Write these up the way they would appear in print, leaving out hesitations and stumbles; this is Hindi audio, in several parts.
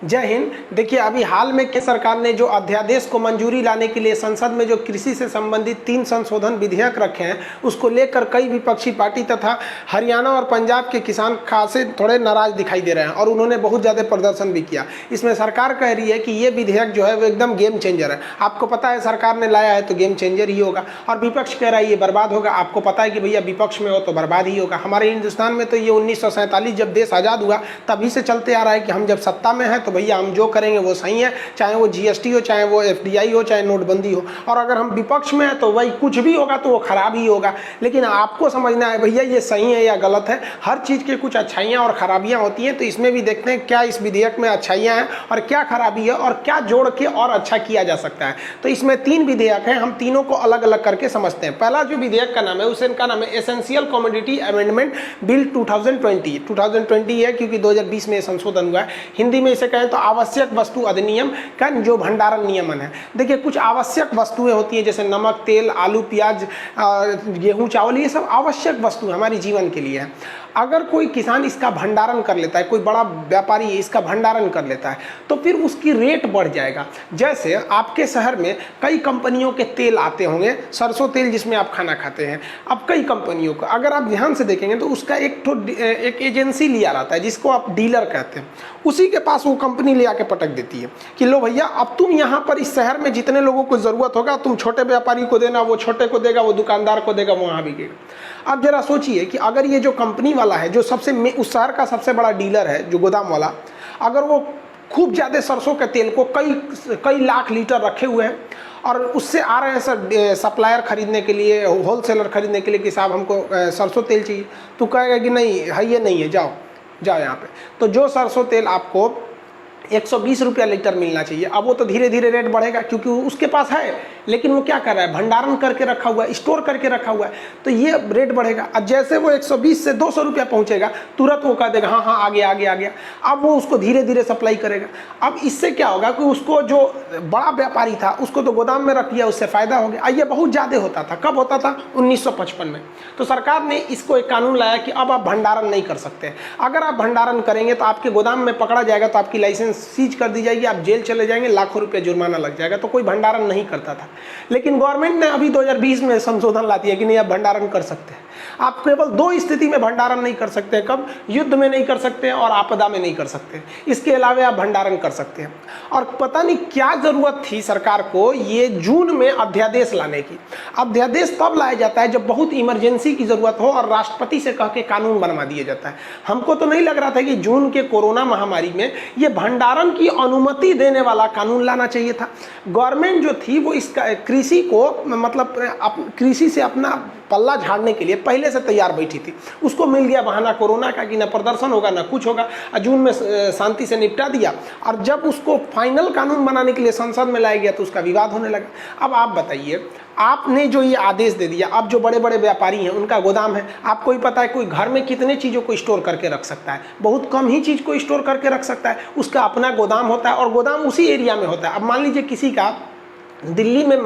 जय हिंद। देखिए, अभी हाल में केंद्र सरकार ने जो अध्यादेश को मंजूरी लाने के लिए संसद में जो कृषि से संबंधित 3 संशोधन विधेयक रखे हैं, उसको लेकर कई विपक्षी पार्टी तथा हरियाणा और पंजाब के किसान खासे थोड़े नाराज दिखाई दे रहे हैं और उन्होंने बहुत ज़्यादा प्रदर्शन भी किया। इसमें सरकार कह रही है कि ये विधेयक जो है वो एकदम गेम चेंजर है। आपको पता है सरकार ने लाया है तो गेम चेंजर ही होगा, और विपक्ष कह रहा है ये बर्बाद होगा। आपको पता है कि भैया विपक्ष में हो तो बर्बाद ही होगा। हमारे हिंदुस्तान में तो ये 1947 जब देश आज़ाद हुआ तभी से चलते आ रहा है कि हम जब सत्ता में हैं तो भैया हम जो करेंगे वो सही है, चाहे वो GST हो, चाहे वो FDI हो, चाहे नोटबंदी हो। और अगर हम विपक्ष में हैं तो वही कुछ भी होगा तो वो खराब ही होगा। लेकिन आपको समझना है भैया ये सही है या गलत है। हर चीज़ के कुछ अच्छाइयाँ और खराबियाँ होती हैं, तो इसमें भी देखते हैं क्या इस विधेयक में अच्छाइयाँ हैं और क्या खराबी है और क्या जोड़ के और अच्छा किया जा सकता है। तो इसमें 3 विधेयक हैं, हम तीनों को अलग अलग करके समझते हैं। पहला जो विधेयक का नाम है उसका नाम है एसेंशियल कमोडिटी अमेंडमेंट बिल 2020 है, क्योंकि 2020 में संशोधन हुआ है। हिंदी में इसे कहें तो आवश्यक वस्तु अधिनियम का जो भंडारण नियमन है। देखिए, कुछ आवश्यक वस्तुएं होती हैं जैसे नमक, तेल, आलू, प्याज, गेहूं, चावल, ये सब आवश्यक वस्तु हमारे जीवन के लिए है। अगर कोई किसान इसका भंडारण कर लेता है, कोई बड़ा व्यापारी इसका भंडारण कर लेता है, तो फिर उसकी रेट बढ़ जाएगा। जैसे आपके शहर में कई कंपनियों के तेल आते होंगे, सरसों तेल जिसमें आप खाना खाते हैं। अब कई कंपनियों का अगर आप ध्यान से देखेंगे तो उसका एक एजेंसी लिया रहता है जिसको आप डीलर कहते हैं। उसी के पास वो कंपनी ले आके पटक देती है कि लो भैया, अब तुम यहाँ पर इस शहर में जितने लोगों को ज़रूरत होगा तुम छोटे व्यापारी को देना, वो छोटे को देगा, वो दुकानदार को देगा, वो वहाँ बिकेगा। अब जरा सोचिए कि अगर ये जो कंपनी वाला है, जो उस शहर का सबसे बड़ा डीलर है, जो गोदाम वाला, अगर वो खूब ज़्यादा सरसों के तेल को कई लाख लीटर रखे हुए हैं और उससे आ रहे हैं सर सप्लायर खरीदने के लिए, होलसेलर खरीदने के लिए कि साहब हमको सरसों तेल चाहिए, तो कहेगा कि नहीं है, ये नहीं है, जाओ यहाँ पे। तो जो सरसों तेल आपको 120 रुपया लीटर मिलना चाहिए, अब वो तो धीरे धीरे रेट बढ़ेगा क्योंकि उसके पास है, लेकिन वो क्या कर रहा है, भंडारण करके रखा हुआ है, स्टोर करके रखा हुआ है, तो ये रेट बढ़ेगा। और जैसे वो 120 से 200 रुपया पहुंचेगा, तुरंत वो कह देगा हाँ हाँ आ गया। अब वो उसको धीरे धीरे सप्लाई करेगा। अब इससे क्या होगा कि उसको जो बड़ा व्यापारी था उसको तो गोदाम में रख दिया, उससे फायदा हो गया। ये बहुत ज़्यादा होता था। कब होता था? 1955 में। तो सरकार ने इसको एक कानून लाया कि अब आप भंडारण नहीं कर सकते। अगर आप भंडारण करेंगे तो आपके गोदाम में पकड़ा जाएगा, तो आपकी लाइसेंस सीज कर दी जाएगी, आप जेल चले जाएंगे, लाखों रुपए जुर्माना लग जाएगा। तो कोई भंडारण नहीं करता था। लेकिन गवर्नमेंट ने अभी 2020 में संशोधन ला दिया कि नहीं, आप भंडारण कर सकते हैं। आप केवल 2 स्थिति में भंडारण नहीं कर सकते हैं। कब? युद्ध में नहीं कर सकते हैं और आपदा में नहीं कर सकते। इसके अलावा आप भंडारण कर सकते हैं। और पता नहीं क्या जरूरत थी सरकार को ये जून में अध्यादेश लाने की। अध्यादेश तब लाया जाता है जब बहुत इमरजेंसी की जरूरत हो और राष्ट्रपति से कह के कानून बनवा दिया जाता है। हमको तो नहीं लग रहा था कि जून के कोरोना महामारी में ये भंडारण की अनुमति देने वाला कानून लाना चाहिए था। गवर्नमेंट जो थी वो इस कृषि को मतलब कृषि से अपना पल्ला झाड़ने के लिए पहले से तैयार बैठी थी। उसको मिल गया बहाना कोरोना का कि ना प्रदर्शन होगा ना कुछ होगा, जून में शांति से निपटा दिया। और जब उसको फाइनल कानून बनाने के लिए संसद में लाया गया तो उसका विवाद होने लगा। अब आप बताइए, आपने जो ये आदेश दे दिया, अब जो बड़े बड़े व्यापारी हैं उनका गोदाम है, आपको ही पता है कोई घर में कितने चीज़ों को स्टोर करके रख सकता है, बहुत कम ही चीज़ को स्टोर करके रख सकता है। उसका अपना गोदाम होता है और गोदाम उसी एरिया में होता है। अब मान लीजिए किसी का दिल्ली में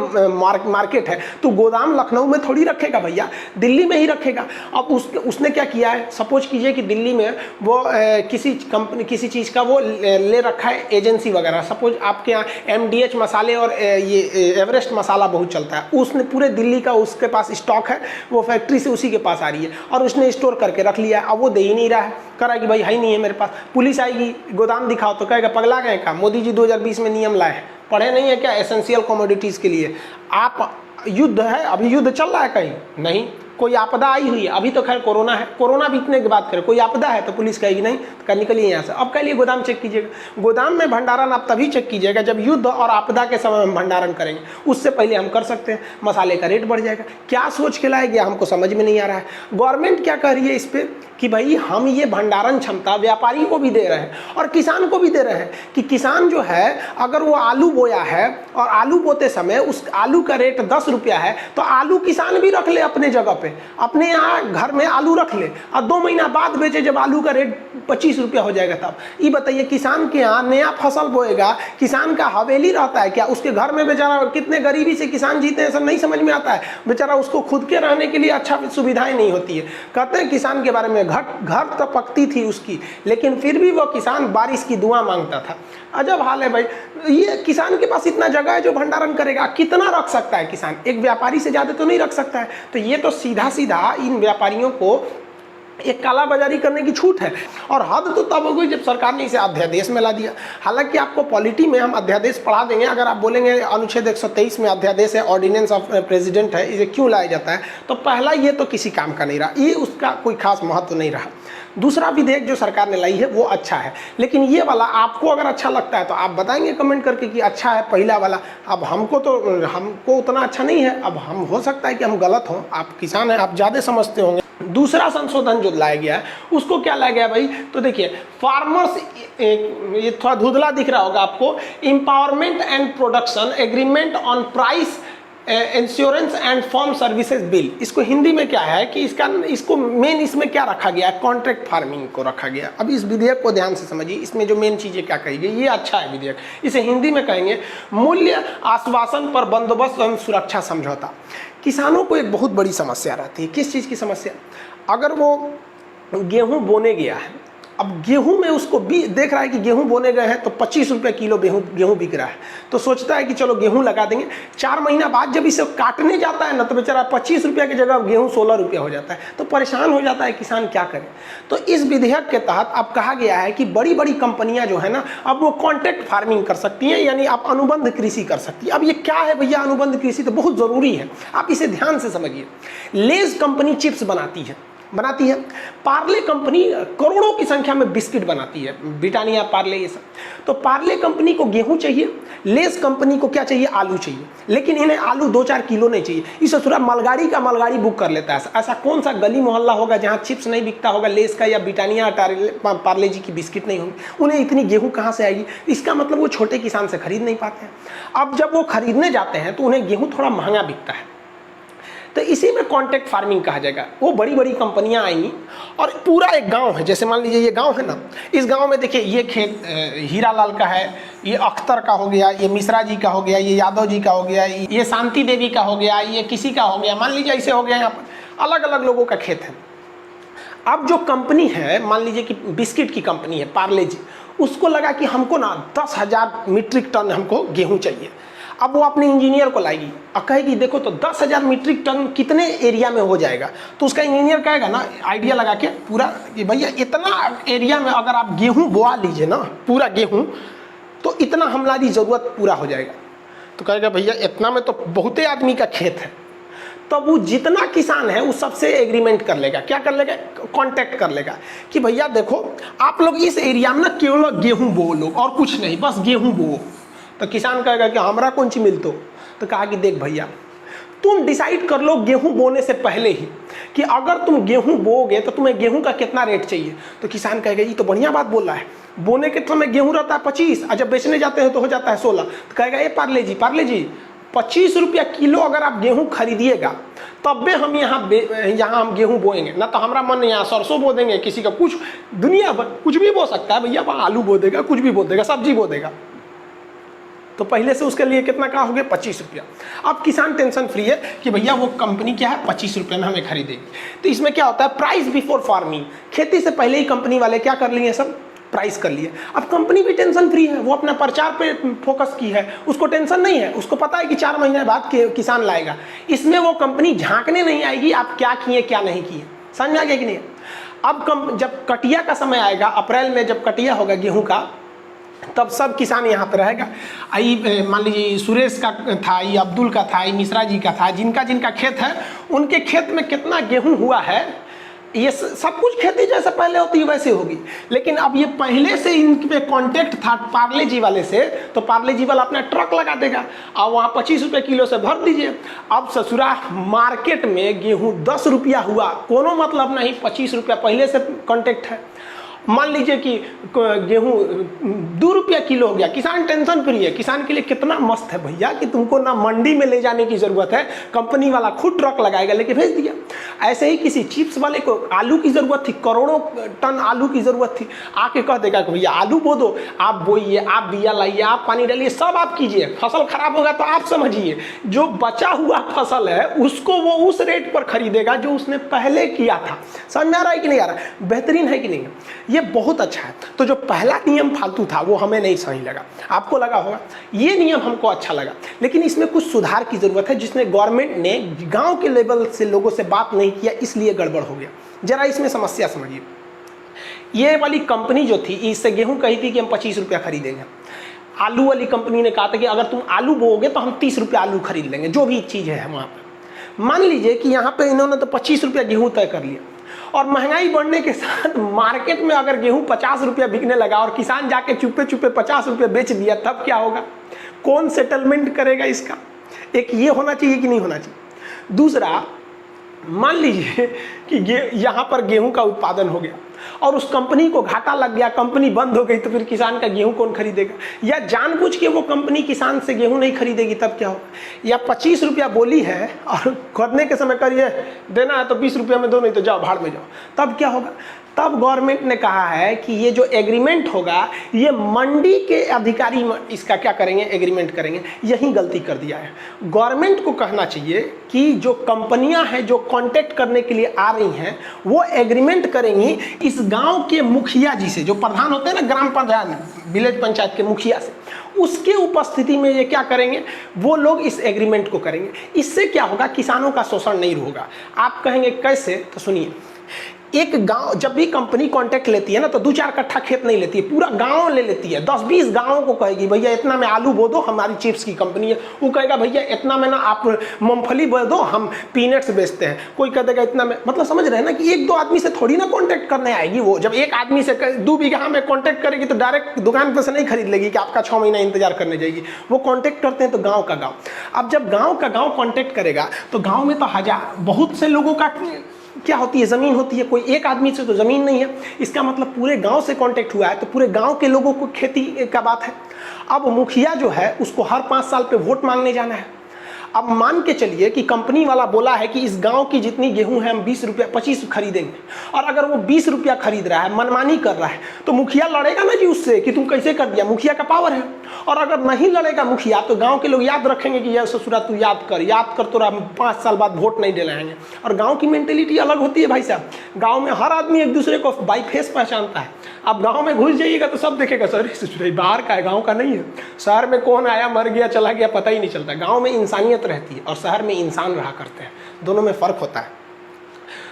मार्केट है तो गोदाम लखनऊ में थोड़ी रखेगा भैया, दिल्ली में ही रखेगा। अब उसने क्या किया है, सपोज कीजिए कि दिल्ली में वो किसी कंपनी किसी चीज़ का वो ले रखा है एजेंसी वगैरह। सपोज आपके यहाँ MDH मसाले और ये एवरेस्ट मसाला बहुत चलता है, उसने पूरे दिल्ली का उसके पास स्टॉक है, वो फैक्ट्री से उसी के पास आ रही है और उसने स्टोर करके रख लिया है। अब वो दे ही नहीं रहा है, कह रहा है कि भाई है ही नहीं है मेरे पास। पुलिस आएगी, गोदाम दिखाओ तो कहेगा पगला गए का, मोदी जी 2020 में नियम लाए हैं, पढ़े नहीं है क्या एसेंशियल कमोडिटीज़ के लिए। आप युद्ध है, अभी युद्ध चल रहा है कहीं नहीं, कोई आपदा आई हुई है, अभी तो खैर कोरोना है, कोरोना बीतने के बाद करें, कोई आपदा है तो पुलिस कहेगी नहीं तो निकलिए यहाँ से। अब कह लिए गोदाम चेक कीजिएगा। गोदाम में भंडारण आप तभी चेक कीजिएगा जब युद्ध और आपदा के समय में भंडारण करेंगे, उससे पहले हम कर सकते हैं। मसाले का रेट बढ़ जाएगा। क्या सोच के लाया गया हमको समझ में नहीं आ रहा है। गवर्नमेंट क्या कह रही है इस पर कि भाई हम ये भंडारण क्षमता व्यापारी को भी दे रहे हैं और किसान को भी दे रहे हैं कि किसान जो है अगर वो आलू बोया है और आलू बोते समय उस आलू का रेट 10 रुपया है तो आलू किसान भी रख ले अपने जगह पे, अपने यहाँ घर में आलू रख ले और 2 महीना बाद बेचे जब आलू का रेट 25 रुपया हो जाएगा तब। ये बताइए किसान के यहाँ नया फसल बोएगा, किसान का हवेली रहता है क्या? उसके घर में बेचारा कितने गरीबी से किसान जीते हैं सब नहीं समझ में आता है। बेचारा उसको खुद के रहने के लिए अच्छा सुविधाएं नहीं होती है। कहते हैं किसान के बारे में घर तो पकती थी उसकी, लेकिन फिर भी वो किसान बारिश की दुआ मांगता था। अजब हाल है भाई, ये किसान के पास इतना जगह है जो भंडारण करेगा, कितना रख सकता है किसान? एक व्यापारी से ज़्यादा तो नहीं रख सकता है। तो ये तो सीधा सीधा इन व्यापारियों को एक कालाबाजारी करने की छूट है। और हद तो तब हो गई जब सरकार ने इसे अध्यादेश में ला दिया। हालांकि आपको पॉलिटी में हम अध्यादेश पढ़ा देंगे, अगर आप बोलेंगे अनुच्छेद 123 में अध्यादेश है, ऑर्डिनेंस ऑफ प्रेसिडेंट है, इसे क्यों लाया जाता है, तो पहला ये तो किसी काम का नहीं रहा, ये उसका कोई खास महत्व नहीं रहा। दूसरा विधेयक जो सरकार ने लाई है वो अच्छा है, लेकिन ये वाला आपको अगर अच्छा लगता है तो आप बताएंगे कमेंट करके कि अच्छा है पहला वाला। अब हमको उतना अच्छा नहीं है, अब हम हो सकता है कि हम गलत हों, आप किसान हैं, आप ज़्यादा समझते होंगे। दूसरा संशोधन जो लाया गया है उसको क्या लाया गया भाई, तो देखिए फार्मर्स, ये थोड़ा धुंधला दिख रहा होगा आपको, empowerment and production agreement on price insurance and farm services bill. इसको हिंदी में क्या है कि इसको मेन इसमें क्या रखा गया है, कॉन्ट्रैक्ट फार्मिंग को रखा गया। अब इस विधेयक को ध्यान से समझिए, इसमें जो मेन चीज़ें क्या कही गई, ये अच्छा है विधेयक। इसे हिंदी में कहेंगे मूल्य आश्वासन पर बंदोबस्त एवं सुरक्षा समझौता। किसानों को एक बहुत बड़ी समस्या रहती है, किस चीज़ की समस्या? अगर वो गेहूँ बोने गया है, अब गेहूं में उसको भी देख रहा है कि गेहूं बोने गए हैं तो 25 रुपये किलो गेहूं बिक रहा है, तो सोचता है कि चलो गेहूं लगा देंगे। 4 महीना बाद जब इसे काटने जाता है ना, तो बेचारा 25 रुपये की जगह गेहूं 16 रुपये हो जाता है, तो परेशान हो जाता है किसान, क्या करे। तो इस विधेयक के तहत अब कहा गया है कि बड़ी बड़ी कंपनियां जो है ना, अब वो कॉन्ट्रैक्ट फार्मिंग कर सकती हैं, यानी आप अनुबंध कृषि कर सकती है। अब ये क्या है भैया अनुबंध कृषि, तो बहुत ज़रूरी है, आप इसे ध्यान से समझिए। लेज कंपनी चिप्स बनाती है, पार्ले कंपनी करोड़ों की संख्या में बिस्किट बनाती है, ब्रिटानिया, पार्ले, ये सब। तो पार्ले कंपनी को गेहूं चाहिए, लेस कंपनी को क्या चाहिए, आलू चाहिए, लेकिन इन्हें आलू 2-4 किलो नहीं चाहिए। इसे पूरा मालगाड़ी बुक कर लेता है। ऐसा कौन सा गली मोहल्ला होगा जहां चिप्स नहीं बिकता होगा, लेस का या ब्रिटानिया पार्ले जी की बिस्किट नहीं होंगी? उन्हें इतनी गेहूँ कहाँ से आएगी? इसका मतलब वो छोटे किसान से खरीद नहीं पाते हैं। अब जब वो खरीदने जाते हैं तो उन्हें गेहूँ थोड़ा महंगा बिकता है, तो इसी में कॉन्ट्रैक्ट फार्मिंग कहा जाएगा। वो बड़ी बड़ी कंपनियां आएंगी और पूरा एक गांव है, जैसे मान लीजिए ये गांव है ना, इस गांव में देखिए ये खेत हीरालाल का है, ये अख्तर का हो गया, ये मिश्रा जी का हो गया, ये यादव जी का हो गया, ये शांति देवी का हो गया, ये किसी का हो गया, मान लीजिए ऐसे हो गया। यहाँ पर अलग अलग लोगों का खेत है। अब जो कंपनी है, मान लीजिए कि बिस्किट की कंपनी है पार्ले जी, उसको लगा कि हमको ना 10,000 मीट्रिक टन हमको गेहूँ चाहिए। अब वो अपने इंजीनियर को लाएगी और कहेगी देखो तो 10,000 मीट्रिक टन कितने एरिया में हो जाएगा, तो उसका इंजीनियर कहेगा ना आइडिया लगा के पूरा कि भैया इतना एरिया में अगर आप गेहूं बोआ लीजिए ना, पूरा गेहूं, तो इतना हमारी ज़रूरत पूरा हो जाएगा। तो कहेगा भैया इतना में तो बहुते आदमी का खेत है। तब वो जितना किसान है उस सबसे एग्रीमेंट कर लेगा, क्या कर लेगा, कॉन्टैक्ट कर लेगा कि भैया देखो आप लोग इस एरिया में ना केवल गेहूँ बो लो और कुछ नहीं, बस गेहूँ बो। तो किसान कहेगा कि हमरा कौन सी मिलतो, तो कहा कि देख भैया तुम डिसाइड कर लो गेहूं बोने से पहले ही कि अगर तुम गेहूं बोओगे तो तुम्हें गेहूं का कितना रेट चाहिए। तो किसान कहेगा ये तो बढ़िया बात बोल रहा है, बोने के समय गेहूं रहता है 25 और जब बेचने जाते हैं तो हो जाता है 16। तो कहेगा ये पार्ले जी 25 रुपया किलो अगर आप गेहूं खरीदिएगा तब भी हम यहाँ हम गेहूं बोएंगे ना, तो हमारा मन यहाँ सरसों बो देंगे, किसी का कुछ दुनिया कुछ भी बो सकता है भैया, वहाँ आलू बो देगा, कुछ भी बो देगा, सब्जी बो देगा। तो पहले से उसके लिए कितना का हो गया, 25 रुपया। अब किसान टेंशन फ्री है कि भैया वो कंपनी क्या है 25 रुपये में हमें खरीदेगी। तो इसमें क्या होता है, प्राइस बिफोर फार्मिंग, खेती से पहले ही कंपनी वाले क्या कर लिए, सब प्राइस कर लिए। अब कंपनी भी टेंशन फ्री है, वो अपना प्रचार पे फोकस की है, उसको टेंशन नहीं है, उसको पता है कि 4 महीने बाद किसान लाएगा। इसमें वो कंपनी झांकने नहीं आएगी आप क्या किए क्या नहीं किए, समझ आ गया कि नहीं। अब जब कटिया का समय आएगा, अप्रैल में जब कटिया होगा गेहूँ का, तब सब किसान यहाँ पर रहेगा। आई मान लीजिए सुरेश का था, ये अब्दुल का था, ये मिश्रा जी का था, जिनका जिनका खेत है उनके खेत में कितना गेहूं हुआ है, ये सब कुछ खेती जैसे पहले होती है वैसे होगी। लेकिन अब ये पहले से इन पे कॉन्टेक्ट था पार्ले जी वाले से, तो पार्ले जी वाला अपना ट्रक लगा देगा और वहाँ 25 रुपये किलो से भर दीजिए। अब ससुरा मार्केट में गेहूँ 10 रुपया हुआ, कोनो मतलब नहीं, 25 रुपया पहले से कॉन्टेक्ट है। मान लीजिए कि गेहूँ 2 रुपया किलो हो गया, किसान टेंशन फ्री है। किसान के लिए कितना मस्त है भैया कि तुमको ना मंडी में ले जाने की जरूरत है, कंपनी वाला खुद ट्रक लगाएगा, लेके भेज दिया। ऐसे ही किसी चिप्स वाले को आलू की जरूरत थी, करोड़ों टन आलू की जरूरत थी, आके कह देगा कि भैया आलू बो दो, आप बोइए, आप बिया लाइए, आप पानी डालिए, सब आप कीजिए, फसल खराब होगा तो आप समझिए, जो बचा हुआ फसल है उसको वो उस रेट पर खरीदेगा जो उसने पहले किया था। समझ में आ रहा है कि नहीं आ रहा? बेहतरीन है कि नहीं? ये बहुत अच्छा है। तो जो पहला नियम फालतू था वो हमें नहीं सही लगा, आपको लगा होगा। ये नियम हमको अच्छा लगा, लेकिन इसमें कुछ सुधार की जरूरत है, जिसने गवर्नमेंट ने गांव के लेवल से लोगों से बात नहीं किया, इसलिए गड़बड़ हो गया। जरा इसमें समस्या समझिए। ये वाली कंपनी जो थी, इससे गेहूं कही थी कि हम 25 रुपया खरीदेंगे। आलू वाली कंपनी ने कहा था कि अगर तुम आलू बोओगे तो हम 30 रुपया आलू खरीद लेंगे, जो भी चीज़ है वहाँ पर। मान लीजिए कि यहाँ पे इन्होंने तो 25 रुपया गेहूँ तय कर लिया, और महंगाई बढ़ने के साथ मार्केट में अगर गेहूं 50 रुपया बिकने लगा और किसान जाके चुपे चुपे 50 रुपया बेच दिया, तब क्या होगा? कौन सेटलमेंट करेगा इसका? एक ये होना चाहिए कि नहीं होना चाहिए। दूसरा, मान लीजिए कि यहाँ पर गेहूं का उत्पादन हो गया और उस कंपनी को घाटा लग गया, कंपनी बंद हो गई, तो फिर किसान का गेहूं कौन खरीदेगा? या जानबूझ के वो कंपनी किसान से गेहूं नहीं खरीदेगी, तब क्या होगा? या 25 रुपया बोली है और करने के समय करिए देना है तो 20 रुपया में दो, नहीं तो जाओ भाड़ में जाओ, तब क्या होगा? तब गवर्नमेंट ने कहा है कि ये जो एग्रीमेंट होगा, ये मंडी के अधिकारी इसका क्या करेंगे? एग्रीमेंट करेंगे। यही गलती कर दिया है। गवर्नमेंट को कहना चाहिए कि जो कंपनियां हैं जो कांटेक्ट करने के लिए आ रही हैं, वो एग्रीमेंट करेंगी इस गांव के मुखिया जी से, जो प्रधान होते हैं ना, ग्राम प्रधान, विलेज पंचायत के मुखिया से, उसके उपस्थिति में ये क्या करेंगे? वो लोग इस एग्रीमेंट को करेंगे। इससे क्या होगा? किसानों का शोषण नहीं होगा। आप कहेंगे कैसे? तो सुनिए। एक गांव जब भी कंपनी कांटेक्ट लेती है ना, तो 2-4 कट्ठा खेत नहीं लेती है, पूरा गांव ले लेती है। 10-20 गांवों को कहेगी भैया इतना में आलू बो दो, हमारी चिप्स की कंपनी है। वो कहेगा भैया इतना में ना आप मूंगफली बो दो, हम पीनट्स बेचते हैं। कोई कह देगा इतना में। मतलब समझ रहे हैं ना कि 1-2 आदमी से थोड़ी ना कांटेक्ट करने आएगी वो। जब एक आदमी से 2 बीघा में कांटेक्ट करेगी तो डायरेक्ट दुकान पर से नहीं खरीद लेगी कि आपका 6 महीना इंतजार करने जाएगी। वो कांटेक्ट करते हैं तो गाँव का गाँव। अब जब गाँव का गाँव कांटेक्ट करेगा तो गाँव में तो बहुत से लोगों का क्या होती है? जमीन होती है। कोई एक आदमी से तो जमीन नहीं है, इसका मतलब पूरे गांव से कांटेक्ट हुआ है, तो पूरे गांव के लोगों को खेती का बात है। अब मुखिया जो है उसको हर 5 साल पे वोट मांगने जाना है। अब मान के चलिए कि कंपनी वाला बोला है कि इस गांव की जितनी गेहूं है हम 20 रुपया 25 खरीदेंगे, और अगर वो 20 रुपया खरीद रहा है, मनमानी कर रहा है, तो मुखिया लड़ेगा ना जी उससे कि तुम कैसे कर दिया। मुखिया का पावर है। और अगर नहीं लड़ेगा मुखिया, तो गांव के लोग याद रखेंगे कि यार ससुरा तू याद कर तो 5 साल बाद वोट नहीं दिलाएंगे। और गाँव की मेंटेलिटी अलग होती है भाई साहब। गाँव में हर आदमी एक दूसरे को बाई फेस पहचानता है। आप गाँव में घुस जाइएगा तो सब देखेगा सर ससुरा बाहर का है, गाँव का नहीं है। शहर में कौन आया मर गया चला गया पता ही नहीं चलता। गाँव में इंसानियत रहती है और शहर में इंसान रहा करते हैं, दोनों में फर्क होता है।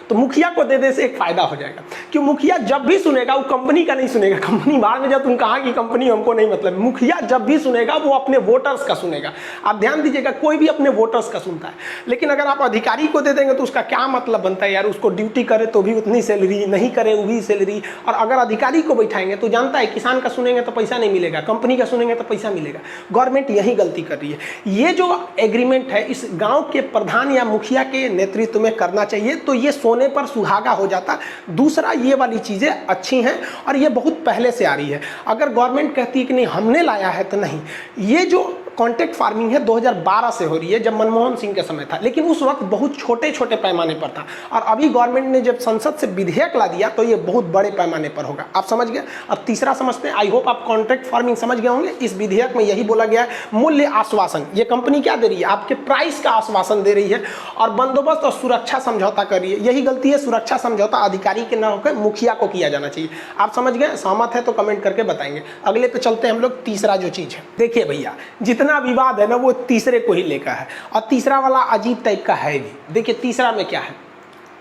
तो मुखिया को दे दे से एक फायदा हो जाएगा कि मुखिया जब भी सुनेगा वो कंपनी का नहीं सुनेगा। कंपनी बाहर में जब तुम कहा कि कंपनी हमको नहीं मतलब, मुखिया जब भी सुनेगा वो अपने वोटर्स का सुनेगा। आप ध्यान दीजिएगा, कोई भी अपने वोटर्स का सुनता है। लेकिन अगर आप अधिकारी को दे देंगे तो उसका क्या मतलब बनता है यार? उसको ड्यूटी करे तो भी उतनी सैलरी, नहीं करे वो भी सैलरी। और अगर अधिकारी को बैठाएंगे तो जानता है किसान का सुनेंगे तो पैसा नहीं मिलेगा, कंपनी का सुनेंगे तो पैसा मिलेगा। गवर्नमेंट यही गलती कर रही है। ये जो एग्रीमेंट है इस गाँव के प्रधान या मुखिया के नेतृत्व में करना चाहिए, तो ये सोने पर सुहागा हो जाता। दूसरा, ये वाली चीजें अच्छी हैं और ये बहुत पहले से आ रही है। अगर गवर्नमेंट कहती है कि नहीं हमने लाया है, तो नहीं। ये जो कॉन्ट्रैक्ट फार्मिंग है 2012 से हो रही है, जब मनमोहन सिंह के समय था, लेकिन उस वक्त बहुत छोटे छोटे पैमाने पर था। और अभी गवर्नमेंट ने जब संसद से विधेयक ला दिया तो ये बहुत बड़े पैमाने पर होगा। आप समझ गए? अब तीसरा समझते हैं। आई होप आप कॉन्ट्रैक्ट फार्मिंग समझ गए होंगे। इस विधेयक में यही बोला गया है, मूल्य आश्वासन। ये कंपनी क्या दे रही है? आपके प्राइस का आश्वासन दे रही है और बंदोबस्त और सुरक्षा समझौता कर रही है। यही गलती है, सुरक्षा समझौता अधिकारी के न होकर मुखिया को किया जाना चाहिए। आप समझ गए? सहमत है तो कमेंट करके बताएंगे। अगले पे चलते हैं हम लोग। तीसरा जो चीज है, देखिए भैया, जितना विवाद है ना वो तीसरे को ही लेकर है, और तीसरा वाला अजीब टाइप का है भी। देखिए तीसरा में क्या है,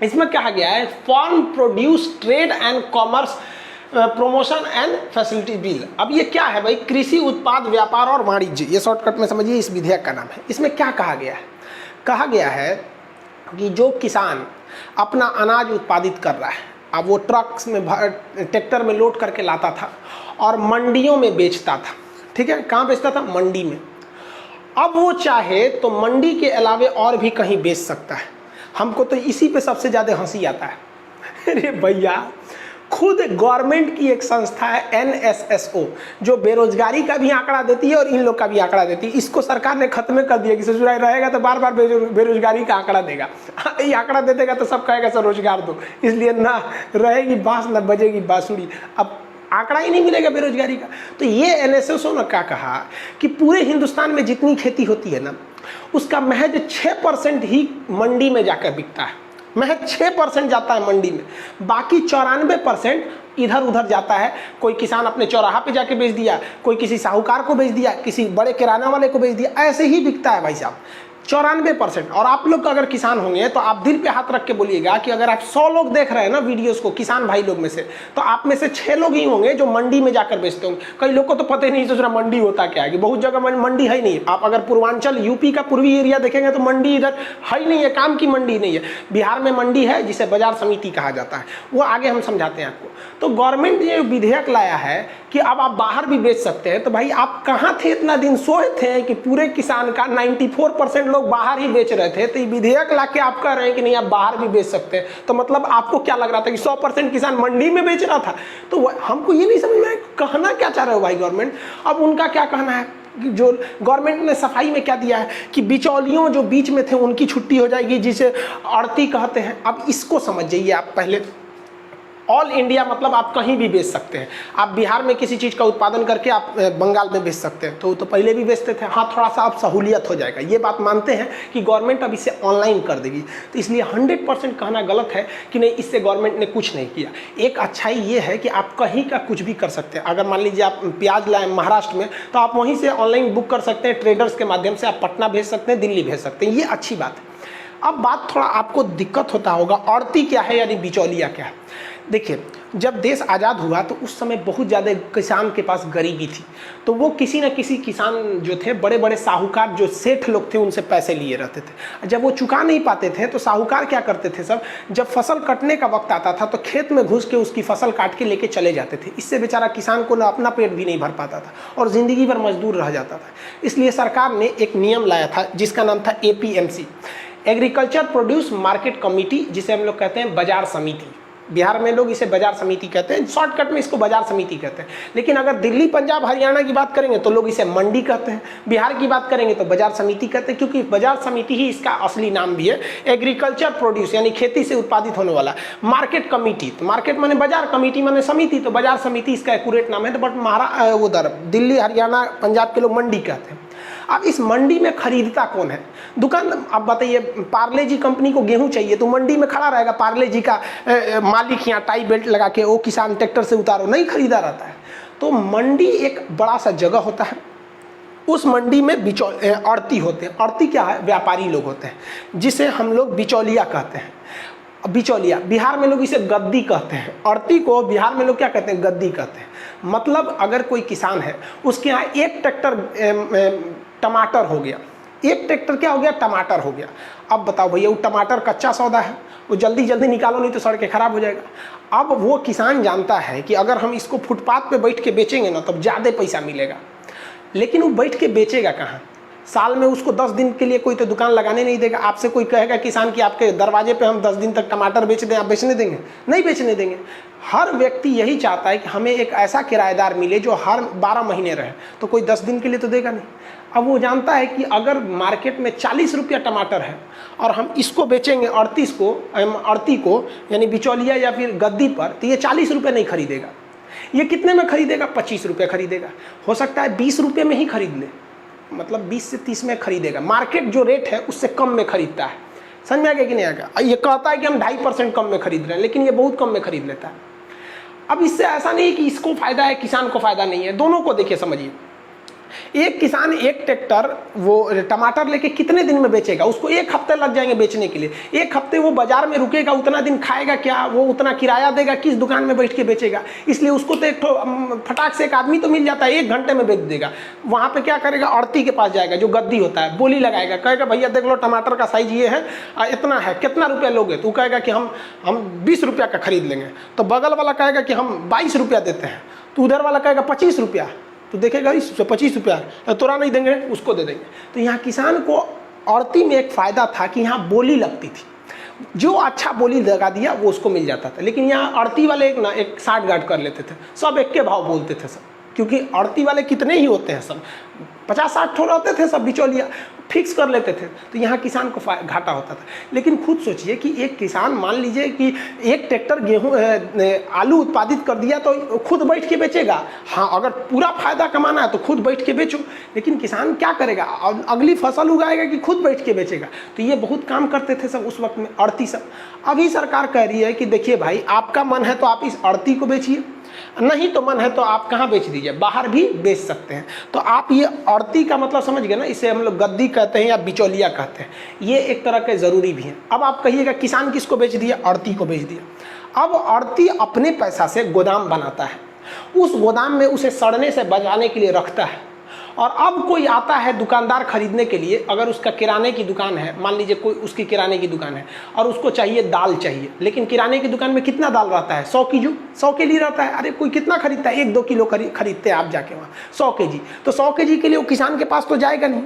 इसमें कहा गया है farm produce trade and commerce promotion and facility bill. अब ये क्या है भाई? कृषि उत्पाद व्यापार और वाणिज्य, ये शॉर्टकट में समझिए इस विधेयक का नाम है। इसमें क्या कहा गया है? कहा गया है कि जो किसान अपना अनाज उत्पादित कर रहा है, अब वो ट्रक्स में ट्रैक्टर में लोड करके लाता था और मंडियों में बेचता था। ठीक है, कहाँ बेचता था? मंडी में। अब वो चाहे तो मंडी के अलावे और भी कहीं बेच सकता है। हमको तो इसी पे सबसे ज़्यादा हंसी आता है। अरे भैया, खुद गवर्नमेंट की एक संस्था है NSSO, जो बेरोजगारी का भी आंकड़ा देती है और इन लोग का भी आंकड़ा देती है। इसको सरकार ने खत्म कर दिया कि ससुराल रहेगा तो बार बार बेरोजगारी का आंकड़ा देगा। ये आंकड़ा दे देगा तो सब कहेगा सर रोजगार दो, इसलिए ना रहेगी बांस ना बजेगी बांसुरी। अब आंकड़ा ही नहीं मिलेगा बेरोजगारी का। तो ये NSSO ने क्या कहा कि पूरे हिंदुस्तान में जितनी खेती होती है ना, उसका महज 6% ही मंडी में जाकर बिकता है। महज 6% जाता है मंडी में, बाकी 94% इधर उधर जाता है। कोई किसान अपने चौराहा पे जाके बेच दिया, कोई किसी साहूकार को बेच दिया, किसी बड़े किराना वाले को बेच दिया, ऐसे ही बिकता है भाई साहब 94%। और आप लोग अगर किसान होंगे तो आप दिल पे हाथ रख के बोलिएगा कि अगर आप 100 लोग देख रहे हैं ना वीडियोस को किसान भाई लोग में से, तो आप में से 6 लोग ही होंगे जो मंडी में जाकर बेचते होंगे। कई लोग को तो पता ही नहीं सोच रहा मंडी होता क्या है, कि बहुत जगह मंडी है ही नहीं। आप अगर पूर्वांचल यूपी का पूर्वी एरिया देखेंगे तो मंडी इधर है ही नहीं है, काम की मंडी नहीं है। बिहार में मंडी है जिसे बाजार समिति कहा जाता है, वो आगे हम समझाते हैं आपको। तो गवर्नमेंट ने विधेयक लाया है कि अब आप बाहर भी बेच सकते हैं। तो भाई आप कहाँ थे इतना दिन, सोए थे कि पूरे किसान का 94% लोग बाहर ही बेच रहे थे। तो ये विधेयक लाके आप कह रहे हैं कि नहीं आप बाहर भी बेच सकते हैं। तो मतलब आपको क्या लग रहा था कि 100% किसान मंडी में बेच रहा था? तो हमको ये नहीं समझ में आया कहना क्या चाह रहे हो भाई गवर्नमेंट। अब उनका क्या कहना है, जो गवर्नमेंट ने सफाई में क्या दिया है कि बिचौलियों जो बीच में थे उनकी छुट्टी हो जाएगी, जिसे आड़ती कहते हैं। अब इसको समझ जाइए आप पहले। ऑल इंडिया मतलब आप कहीं भी बेच सकते हैं। आप बिहार में किसी चीज़ का उत्पादन करके आप बंगाल में बेच सकते हैं, तो पहले भी बेचते थे। हाँ, थोड़ा सा अब सहूलियत हो जाएगा, ये बात मानते हैं कि गवर्नमेंट अब इसे ऑनलाइन कर देगी। तो इसलिए 100% कहना गलत है कि नहीं इससे गवर्नमेंट ने कुछ नहीं किया। एक अच्छाई ये है कि आप कहीं का कुछ भी कर सकते हैं। अगर मान लीजिए आप प्याज लाए महाराष्ट्र में, तो आप वहीं से ऑनलाइन बुक कर सकते हैं, ट्रेडर्स के माध्यम से आप पटना भेज सकते हैं, दिल्ली भेज सकते हैं। ये अच्छी बात है। अब बात थोड़ा आपको दिक्कत होता होगा, आड़ती क्या है यानी बिचौलिया क्या है। देखिए, जब देश आज़ाद हुआ तो उस समय बहुत ज़्यादा किसान के पास गरीबी थी, तो वो किसी न किसी किसान जो थे, बड़े बड़े साहूकार जो सेठ लोग थे, उनसे पैसे लिए रहते थे। जब वो चुका नहीं पाते थे तो साहूकार क्या करते थे, सब जब फसल कटने का वक्त आता था तो खेत में घुस के उसकी फसल काट के लेके चले जाते थे। इससे बेचारा किसान को ना अपना पेट भी नहीं भर पाता था और ज़िंदगी भर मजदूर रह जाता था। इसलिए सरकार ने एक नियम लाया था जिसका नाम था APMC, agriculture produce market committee, जिसे हम लोग कहते हैं बाजार समिति। बिहार में लोग इसे बाजार समिति कहते हैं, शॉर्टकट में इसको बाजार समिति कहते हैं। लेकिन अगर दिल्ली, पंजाब, हरियाणा की बात करेंगे तो लोग इसे मंडी कहते हैं, बिहार की बात करेंगे तो बाजार समिति कहते हैं, क्योंकि बाजार समिति ही इसका असली नाम भी है। एग्रीकल्चर प्रोड्यूस यानी खेती से उत्पादित होने वाला, मार्केट कमेटी, तो मार्केट माने बाजार, कमेटी माने समिति, तो बाजार समिति इसका एक्यूरेट नाम है। तो बट उधर दिल्ली, हरियाणा, पंजाब के लोग मंडी कहते हैं। अब इस मंडी में खरीदता कौन है? दुकान। अब बताइए, पार्ले जी कंपनी को गेहूं चाहिए तो मंडी में खड़ा रहेगा पार्ले जी का मालिक, यहाँ टाई बेल्ट लगा के, वो किसान ट्रैक्टर से उतारो, नहीं खरीदा रहता है। तो मंडी एक बड़ा सा जगह होता है, उस मंडी में आड़ती होते हैं। आड़ती क्या है? व्यापारी लोग होते हैं, जिसे हम लोग बिचौलिया कहते हैं। बिचौलिया, बिहार में लोग इसे गद्दी कहते हैं। आड़ती को बिहार में लोग क्या कहते हैं? गद्दी कहते हैं। मतलब अगर कोई किसान है, उसके यहाँ एक ट्रैक्टर टमाटर हो गया, एक ट्रैक्टर क्या हो गया? टमाटर हो गया। अब बताओ भैया, वो टमाटर कच्चा सौदा है, वो जल्दी जल्दी निकालो नहीं तो सड़ के खराब हो जाएगा। अब वो किसान जानता है कि अगर हम इसको फुटपाथ पे बैठ के बेचेंगे ना तब ज़्यादा पैसा मिलेगा, लेकिन वो बैठ के बेचेगा कहाँ? साल में उसको 10 दिन के लिए कोई तो दुकान लगाने नहीं देगा। आपसे कोई कहेगा किसान कि आपके दरवाजे पे हम 10 दिन तक टमाटर बेच दें, आप बेचने देंगे? नहीं बेचने देंगे। हर व्यक्ति यही चाहता है कि हमें एक ऐसा किराएदार मिले जो हर 12 महीने रहे, तो कोई 10 दिन के लिए तो देगा नहीं। अब वो जानता है कि अगर मार्केट में 40 रुपया टमाटर है और हम इसको बेचेंगे 38 को यानी बिचौलिया या फिर गद्दी पर, तो ये 40 रुपये नहीं खरीदेगा। ये कितने में खरीदेगा? 25 रुपये खरीदेगा। हो सकता है 20 रुपये में ही खरीद ले, मतलब 20 से 30 में खरीदेगा। मार्केट जो रेट है उससे कम में खरीदता है। समझ में आ गया कि नहीं आएगा? ये कहता है कि हम 2.5% कम में खरीद रहे हैं, लेकिन ये बहुत कम में खरीद लेता है। अब इससे ऐसा नहीं कि इसको फायदा है, किसान को फायदा नहीं है, दोनों को देखिए, समझिए। एक किसान एक ट्रैक्टर वो टमाटर लेके कितने दिन में बेचेगा? उसको 1 हफ्ते लग जाएंगे बेचने के लिए। 1 हफ्ते वो बाजार में रुकेगा, उतना दिन खाएगा क्या? वो उतना किराया देगा, किस दुकान में बैठ के बेचेगा? इसलिए उसको तो एक फटाक से एक आदमी तो मिल जाता है, 1 घंटे में बेच देगा। वहाँ पे क्या करेगा? आड़ती के पास जाएगा जो गद्दी होता है, बोली लगाएगा, कहेगा भैया देख लो टमाटर का साइज ये है, इतना है, कितना रुपया लोगे? तो कहेगा कि हम 20 रुपया का खरीद लेंगे। तो बगल वाला कहेगा कि हम 22 रुपया देते हैं, तो उधर वाला कहेगा 25 रुपया। तो देखेगा इस 25 रुपया तोरा नहीं देंगे, उसको दे देंगे। तो यहाँ किसान को आड़ती में एक फ़ायदा था कि यहाँ बोली लगती थी। जो अच्छा बोली लगा दिया वो उसको मिल जाता था। लेकिन यहाँ आड़ती वाले एक साठ गांठ कर लेते थे, सब एक के भाव बोलते थे सब, क्योंकि आड़ती वाले कितने ही होते हैं, सब 50-60 थोड़ा होते थे, सब बिचौलिया फिक्स कर लेते थे, तो यहाँ किसान को घाटा होता था। लेकिन खुद सोचिए कि एक किसान, मान लीजिए कि एक ट्रैक्टर गेहूँ आलू उत्पादित कर दिया तो खुद बैठ के बेचेगा। हाँ, अगर पूरा फायदा कमाना है तो खुद बैठ के बेचो, लेकिन किसान क्या करेगा, अगली फसल उगाएगा कि खुद बैठ के बेचेगा। तो ये बहुत काम करते थे सब उस वक्त में आड़ती सब। अभी सरकार कह रही है कि देखिए भाई, आपका मन है तो आप इस आड़ती को बेचिए, नहीं तो मन है तो आप कहाँ बेच दीजिए, बाहर भी बेच सकते हैं। तो आप ये आड़ती का मतलब समझ गए ना, इसे हम लोग गद्दी कहते हैं या बिचौलिया कहते हैं, ये एक तरह के ज़रूरी भी है। अब आप कहिएगा किसान किसको बेच दिया, आड़ती को बेच दिया। अब आड़ती अपने पैसा से गोदाम बनाता है, उस गोदाम में उसे सड़ने से बचाने के लिए रखता है। और अब कोई आता है दुकानदार खरीदने के लिए, अगर उसका किराने की दुकान है, मान लीजिए कोई उसकी किराने की दुकान है और उसको चाहिए दाल चाहिए, लेकिन किराने की दुकान में कितना दाल रहता है, 100 किलो, 100 के लिए रहता है। अरे कोई कितना खरीदता है, 1-2 किलो खरीदते हैं आप जाके वहाँ, 100 kg, तो 100 kg के लिए वो किसान के पास तो जाएगा नहीं,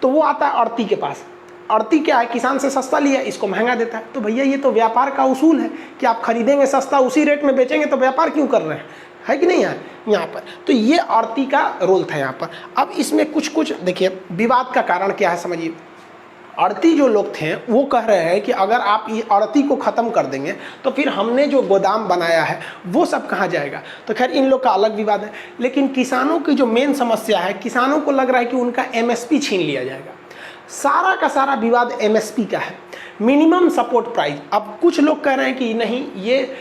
तो वो आता है आड़ती के पास। आड़ती क्या है, किसान से सस्ता लिया, इसको महंगा देता है। तो भैया ये तो व्यापार का उसूल है कि आप खरीदेंगे सस्ता, उसी रेट में बेचेंगे, तो व्यापार क्यों कर रहे हैं, है कि नहीं है यहाँ पर। तो ये आड़ती का रोल था यहाँ पर। अब इसमें कुछ देखिए विवाद का कारण क्या है, समझिए। आड़ती जो लोग थे वो कह रहे हैं कि अगर आप ये आड़ती को ख़त्म कर देंगे तो फिर हमने जो गोदाम बनाया है वो सब कहाँ जाएगा। तो खैर इन लोग का अलग विवाद है। लेकिन किसानों की जो मेन समस्या है, किसानों को लग रहा है कि उनका MSP छीन लिया जाएगा। सारा का सारा विवाद MSP का है, मिनिमम सपोर्ट प्राइस। अब कुछ लोग कह रहे हैं कि नहीं, ये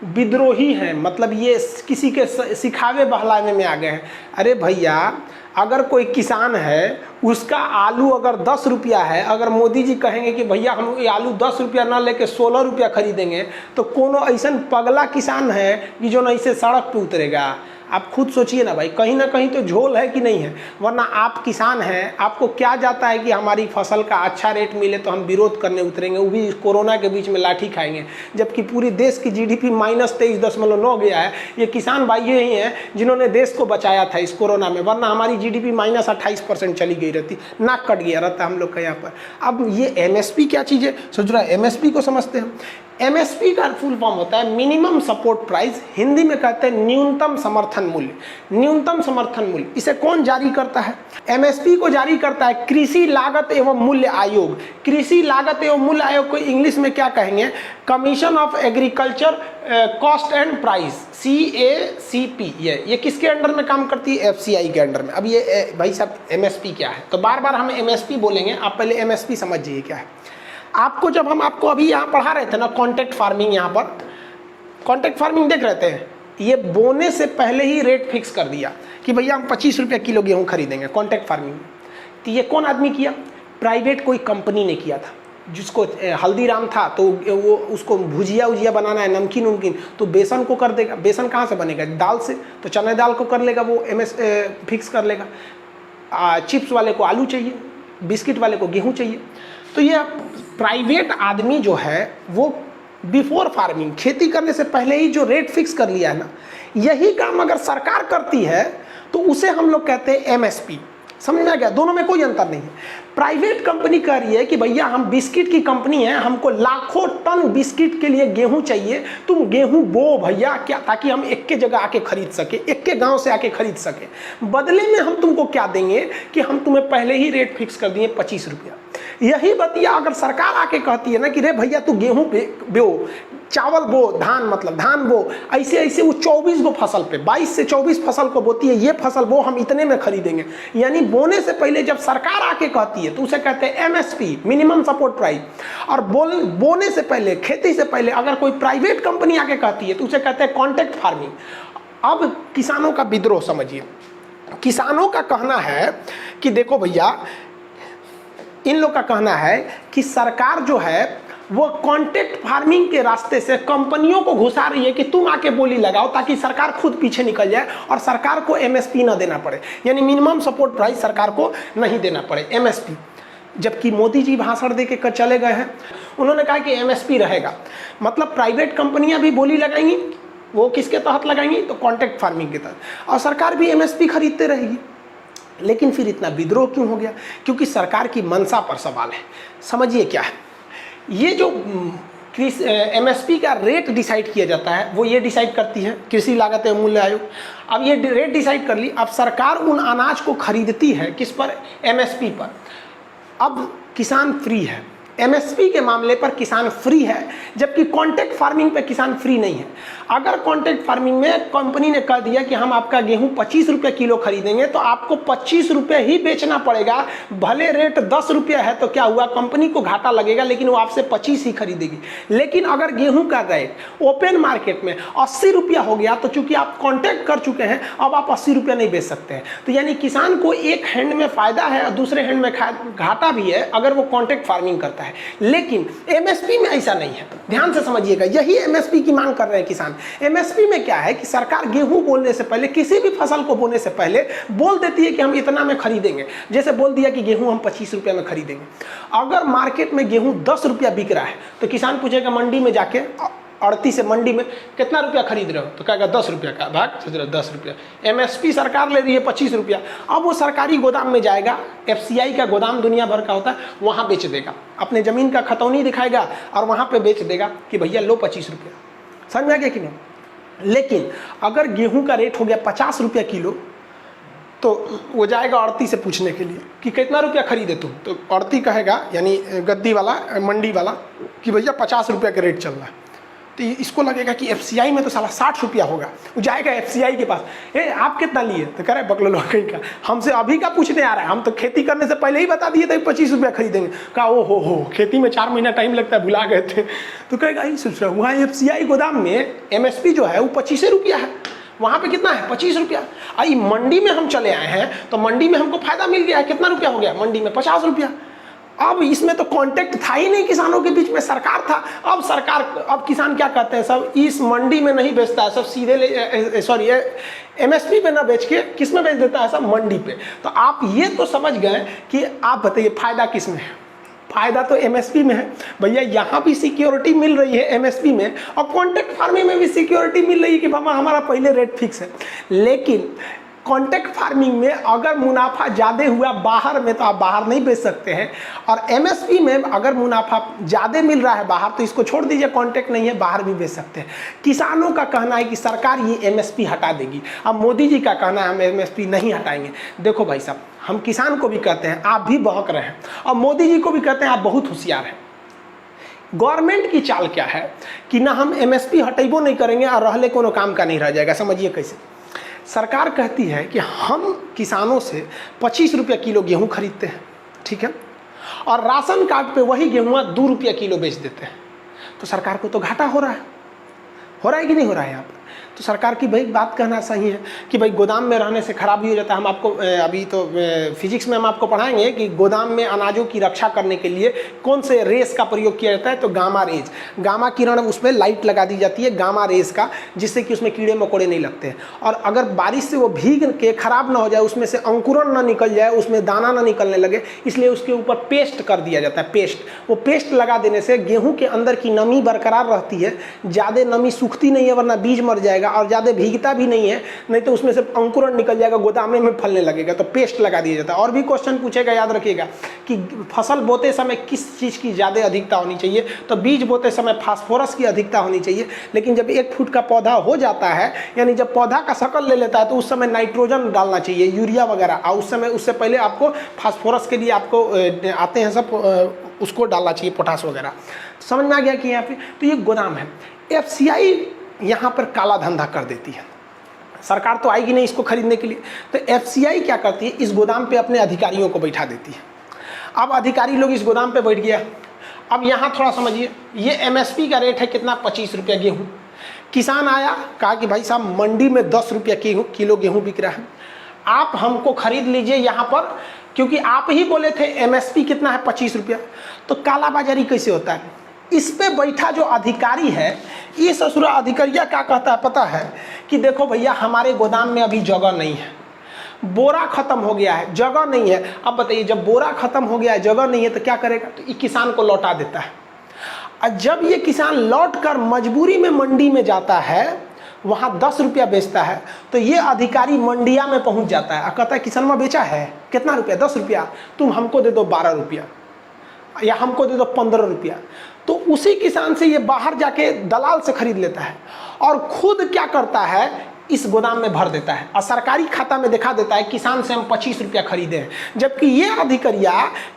विद्रोही हैं, मतलब ये किसी के सिखावे बहलाने में आ गए हैं। अरे भैया, अगर कोई किसान है, उसका आलू अगर 10 रुपया है, अगर मोदी जी कहेंगे कि भैया हम ये आलू 10 रुपया ना लेके 16 रुपया खरीदेंगे, तो कोनो ऐसा पगला किसान है कि जो नहीं से सड़क पे उतरेगा। आप खुद सोचिए ना भाई, कहीं ना कहीं तो झोल है कि नहीं है। वरना आप किसान हैं, आपको क्या जाता है कि हमारी फसल का अच्छा रेट मिले तो हम विरोध करने उतरेंगे, वो भी कोरोना के बीच में लाठी खाएंगे, जबकि पूरी देश की GDP -23.9 गया है। ये किसान भाई ही हैं जिन्होंने देश को बचाया था इस कोरोना में, वरना हमारी GDP -28% चली गई रहती, नाक कट गया रहता हम लोग का यहाँ पर। अब ये MSP क्या चीज़ है, सोच रहा है। MSP को समझते हैं। MSP का फुल फॉर्म होता है मिनिमम सपोर्ट प्राइस, हिंदी में कहते हैं न्यूनतम समर्थन मूल्य। न्यूनतम समर्थन मूल्य इसे कौन जारी करता है? MSP को जारी करता है कृषि लागत एवं मूल्य आयोग। कृषि लागत एवं मूल्य आयोग को इंग्लिश में क्या कहेंगे? Commission of agriculture cost and price, CACP। ये किसके अंडर में काम करती है? FCI के अंडर में। अब ये भाई साहब MSP क्या है, तो बार बार हम MSP बोलेंगे, आप पहले MSP समझ जाइए क्या है। आपको जब हम आपको अभी यहाँ पढ़ा रहे थे ना कॉन्ट्रैक्ट फार्मिंग, यहाँ पर कॉन्ट्रैक्ट फार्मिंग देख रहे थे, ये बोने से पहले ही रेट फिक्स कर दिया कि भैया हम 25 रुपये किलो गेहूँ खरीदेंगे कॉन्ट्रैक्ट फार्मिंग में। तो ये कौन आदमी किया? प्राइवेट कोई कंपनी ने किया था, जिसको हल्दीराम था तो वो उसको भुजिया उजिया बनाना है, नमकीन उमकीन, तो बेसन को कर देगा। बेसन कहाँ से बनेगा? दाल से, तो चने दाल को कर लेगा, वो फिक्स कर लेगा। चिप्स वाले को आलू चाहिए, बिस्किट वाले को गेहूँ चाहिए। तो ये प्राइवेट आदमी जो है वो बिफोर फार्मिंग, खेती करने से पहले ही जो रेट फिक्स कर लिया है ना, यही काम अगर सरकार करती है तो उसे हम लोग कहते हैं MSP। समझ में आ गया? दोनों में कोई अंतर नहीं है। प्राइवेट कंपनी कह रही है कि भैया हम बिस्किट की कंपनी है, हमको लाखों टन बिस्किट के लिए गेहूं चाहिए, तुम गेहूं बो भैया, क्या, ताकि हम एक के जगह आके खरीद सके, एक के गांव से आके खरीद सके। बदले में हम तुमको क्या देंगे कि हम तुम्हें पहले ही रेट फिक्स कर दिए 25 रुपया। यही बतिया अगर सरकार आके कहती है ना कि रे भैया तू गेहूं बो, चावल बो, धान मतलब धान बो, ऐसे ऐसे वो 24 गो फसल पे 22 से 24 फसल को बोती है, ये फसल बो, हम इतने में खरीदेंगे। यानी बोने से पहले जब सरकार आके कहती है तो उसे कहते हैं MSP, मिनिमम सपोर्ट प्राइस। और बोने से पहले, खेती से पहले अगर कोई प्राइवेट कंपनी आके कहती है तो उसे कहते हैं कॉन्ट्रैक्ट फार्मिंग। अब किसानों का विद्रोह समझिए। किसानों का कहना है कि देखो भैया, इन लोग का कहना है कि सरकार जो है वो कॉन्ट्रैक्ट फार्मिंग के रास्ते से कंपनियों को घुसा रही है कि तुम आके बोली लगाओ, ताकि सरकार खुद पीछे निकल जाए और सरकार को MSP ना देना पड़े, यानी मिनिमम सपोर्ट प्राइस सरकार को नहीं देना पड़े, MSP। जबकि मोदी जी भाषण दे के चले गए हैं, उन्होंने कहा कि MSP रहेगा, मतलब प्राइवेट कंपनियां भी बोली लगाएंगी, वो किसके तहत लगाएंगी? तो कॉन्ट्रैक्ट फार्मिंग के तहत, और सरकार भी MSP खरीदते रहेगी। लेकिन फिर इतना विद्रोह क्यों हो गया? क्योंकि सरकार की मंशा पर सवाल है। समझिए क्या है, ये जो MSP का रेट डिसाइड किया जाता है वो ये डिसाइड करती है कृषि लागत एवं मूल्य आयोग। अब ये रेट डिसाइड कर ली, अब सरकार उन अनाज को खरीदती है किस पर, MSP पर। अब किसान फ्री है, MSP के मामले पर किसान फ्री है, जबकि कॉन्ट्रैक्ट फार्मिंग पे किसान फ्री नहीं है। अगर कॉन्ट्रैक्ट फार्मिंग में कंपनी ने कह दिया कि हम आपका गेहूं 25 रुपये किलो खरीदेंगे तो आपको 25 रुपये ही बेचना पड़ेगा, भले रेट 10 रुपये है तो क्या हुआ, कंपनी को घाटा लगेगा लेकिन वो आपसे 25 ही खरीदेगी। लेकिन अगर गेहूं का रेट ओपन मार्केट में 80 रुपया हो गया तो चूंकि आप कॉन्ट्रैक्ट कर चुके हैं अब आप 80 रुपये नहीं बेच सकते हैं। तो यानी किसान को एक हैंड में फायदा है और दूसरे हैंड में घाटा भी है अगर वो कॉन्ट्रैक्ट फार्मिंग करता है। लेकिन MSP में ऐसा नहीं है, ध्यान से समझिएगा, यही MSP की मांग कर रहे हैं किसान। MSP में क्या है कि सरकार गेहूं बोलने से पहले, किसी भी फसल को बोने से पहले बोल देती है कि हम इतना में खरीदेंगे। जैसे बोल दिया कि गेहूं हम 25 रुपये में खरीदेंगे। अगर मार्केट में गेहूं 10 रुपया बिक रहा है तो किसान पूछेगा मंडी में जाके, अड़ती से मंडी में कितना रुपया खरीद रहे हो, तो कहेगा 10 रुपया का, भाग सोच रहे 10 रुपया। MSP सरकार ले रही है 25 रुपया। अब वो सरकारी गोदाम में जाएगा, FCI का गोदाम दुनिया भर का होता है, वहाँ बेच देगा, अपने ज़मीन का खतौनी दिखाएगा और वहाँ पे बेच देगा कि भैया लो 25 रुपया। समझ में आ गया कि नहीं। लेकिन अगर गेहूं का रेट हो गया 50 रुपया किलो तो वो जाएगा अड़ती से पूछने के लिए कि कितना रुपया खरीदे तुम, तो अड़ती कहेगा यानी गद्दी वाला, मंडी वाला, कि भैया 50 रुपया का रेट चल रहा है। तो इसको लगेगा कि FCI में तो साला 60 रुपया होगा। वो जाएगा FCI के पास, आप कितना लिए, तो कह रहे बकलो कहीं का, हमसे अभी का पूछने आ रहा है, हम तो खेती करने से पहले ही बता दिए थे 25 रुपया खरीदेंगे। कहा ओ हो खेती में 4 महीना टाइम लगता है, भुला गए थे। तो कहेगा यही सोच रहा हूँ, वहाँ FCI गोदाम में MSP जो है वो 25 रुपया है, वहाँ पे कितना है 25 रुपया। आई मंडी में हम चले आए हैं तो मंडी में हमको फायदा मिल गया है, कितना रुपया हो गया मंडी में 50 रुपया। अब इसमें तो कांटेक्ट था ही नहीं किसानों के बीच में, सरकार था। अब किसान क्या करते हैं, सब इस मंडी में नहीं बेचता है, सब सीधे MSP पे ना बेच के किस में बेच देता है, सब मंडी पे। तो आप ये तो समझ गए कि आप बताइए फायदा किस में है, फायदा तो MSP में है। भैया यहाँ भी सिक्योरिटी मिल रही है MSP में, और कॉन्ट्रैक्ट फार्मिंग में भी सिक्योरिटी मिल रही है कि बाबा हमारा पहले रेट फिक्स है। लेकिन कॉन्ट्रैक्ट फार्मिंग में अगर मुनाफा ज़्यादा हुआ बाहर में तो आप बाहर नहीं बेच सकते हैं, और MSP में अगर मुनाफा ज़्यादा मिल रहा है बाहर तो इसको छोड़ दीजिए, कॉन्ट्रैक्ट नहीं है, बाहर भी बेच सकते हैं। किसानों का कहना है कि सरकार ये MSP हटा देगी। अब मोदी जी का कहना है हम MSP नहीं हटाएंगे। देखो भाई साहब, हम किसान को भी कहते हैं आप भी बहक रहे हैं, और मोदी जी को भी कहते हैं आप बहुत होशियार हैं। गवर्नमेंट की चाल क्या है कि ना हम MSP हटेबो नहीं करेंगे और रहले कोनो काम का नहीं रह जाएगा। समझिए कैसे, सरकार कहती है कि हम किसानों से 25 रुपया किलो गेहूं खरीदते हैं, ठीक है, और राशन कार्ड पे वही गेहूं 2 रुपया किलो बेच देते हैं, तो सरकार को तो घाटा हो रहा है कि नहीं हो रहा है यहाँ पर। तो सरकार की भाई बात कहना सही है कि भाई गोदाम में रहने से खराबी हो जाता है। हम आपको अभी तो फिजिक्स में हम आपको पढ़ाएंगे कि गोदाम में अनाजों की रक्षा करने के लिए कौन से रेस का प्रयोग किया जाता है, तो गामा रेज, गामा किरण, उसमें लाइट लगा दी जाती है गामा रेज का, जिससे कि उसमें कीड़े मकोड़े नहीं लगते हैं। और अगर बारिश से वो भीग के खराब ना हो जाए, उसमें से अंकुरन ना निकल जाए, उसमें दाना ना निकलने लगे, इसलिए उसके ऊपर पेस्ट कर दिया जाता है, पेस्ट। वो पेस्ट लगा देने से गेहूँ के अंदर की नमी बरकरार रहती है, ज़्यादा नमी सूखती नहीं है वरना बीज मर जाएगा, और ज़्यादा भीगता भी नहीं है, नहीं तो उसमें से अंकुरन निकल जाएगा, गोदाम में फलने लगेगा। तो पेस्ट लगा दिया जाता है। और भी क्वेश्चन पूछेगा, याद रखिएगा कि फसल बोते समय किस चीज़ की ज़्यादा अधिकता होनी चाहिए, तो बीज बोते समय फास्फोरस की अधिकता होनी चाहिए। लेकिन जब 1 फुट का पौधा हो जाता है, यानी जब पौधा का शकल ले लेता है, तो उस समय नाइट्रोजन डालना चाहिए, यूरिया वगैरह, और उस समय उससे पहले आपको फास्फोरस के लिए आपको आते हैं सब, उसको डालना चाहिए, पोटास वगैरह। समझ में आ गया कि यहाँ पे तो ये गोदाम है। FCI यहाँ पर काला धंधा कर देती है, सरकार तो आएगी नहीं इसको खरीदने के लिए, तो FCI क्या करती है, इस गोदाम पे अपने अधिकारियों को बैठा देती है। अब अधिकारी लोग इस गोदाम पे बैठ गया। अब यहाँ थोड़ा समझिए, ये MSP का रेट है कितना, 25 रुपया गेहूँ। किसान आया, कहा कि भाई साहब मंडी में 10 रुपया किलो गेहूँ बिक रहा है, आप हमको खरीद लीजिए यहाँ पर, क्योंकि आप ही बोले थे MSP कितना है 25 रुपया। तो कालाबाजारी कैसे होता है, इस पे बैठा जो अधिकारी है, ये ससुरा अधिकारिया क्या कहता है पता है, कि देखो भैया हमारे गोदाम में अभी जगह नहीं है, बोरा खत्म हो गया है, जगह नहीं है। अब बताइए, जब बोरा खत्म हो गया है, जगह नहीं है, तो क्या करेगा, तो ये किसान को लौटा देता है। और जब ये किसान लौट कर मजबूरी में मंडी में जाता है, वहाँ 10 रुपया बेचता है, तो ये अधिकारी मंडिया में पहुँच जाता है और कहता है किसनवा बेचा है कितना रुपया, 10 रुपया, तुम हमको दे दो 12 रुपया, या हमको दे दो 15 रुपया। तो उसी किसान से ये बाहर जाके दलाल से खरीद लेता है और खुद क्या करता है, इस गोदाम में भर देता है और सरकारी खाता में दिखा देता है किसान से हम 25 रुपया खरीदे हैं, जबकि ये अधिकारिया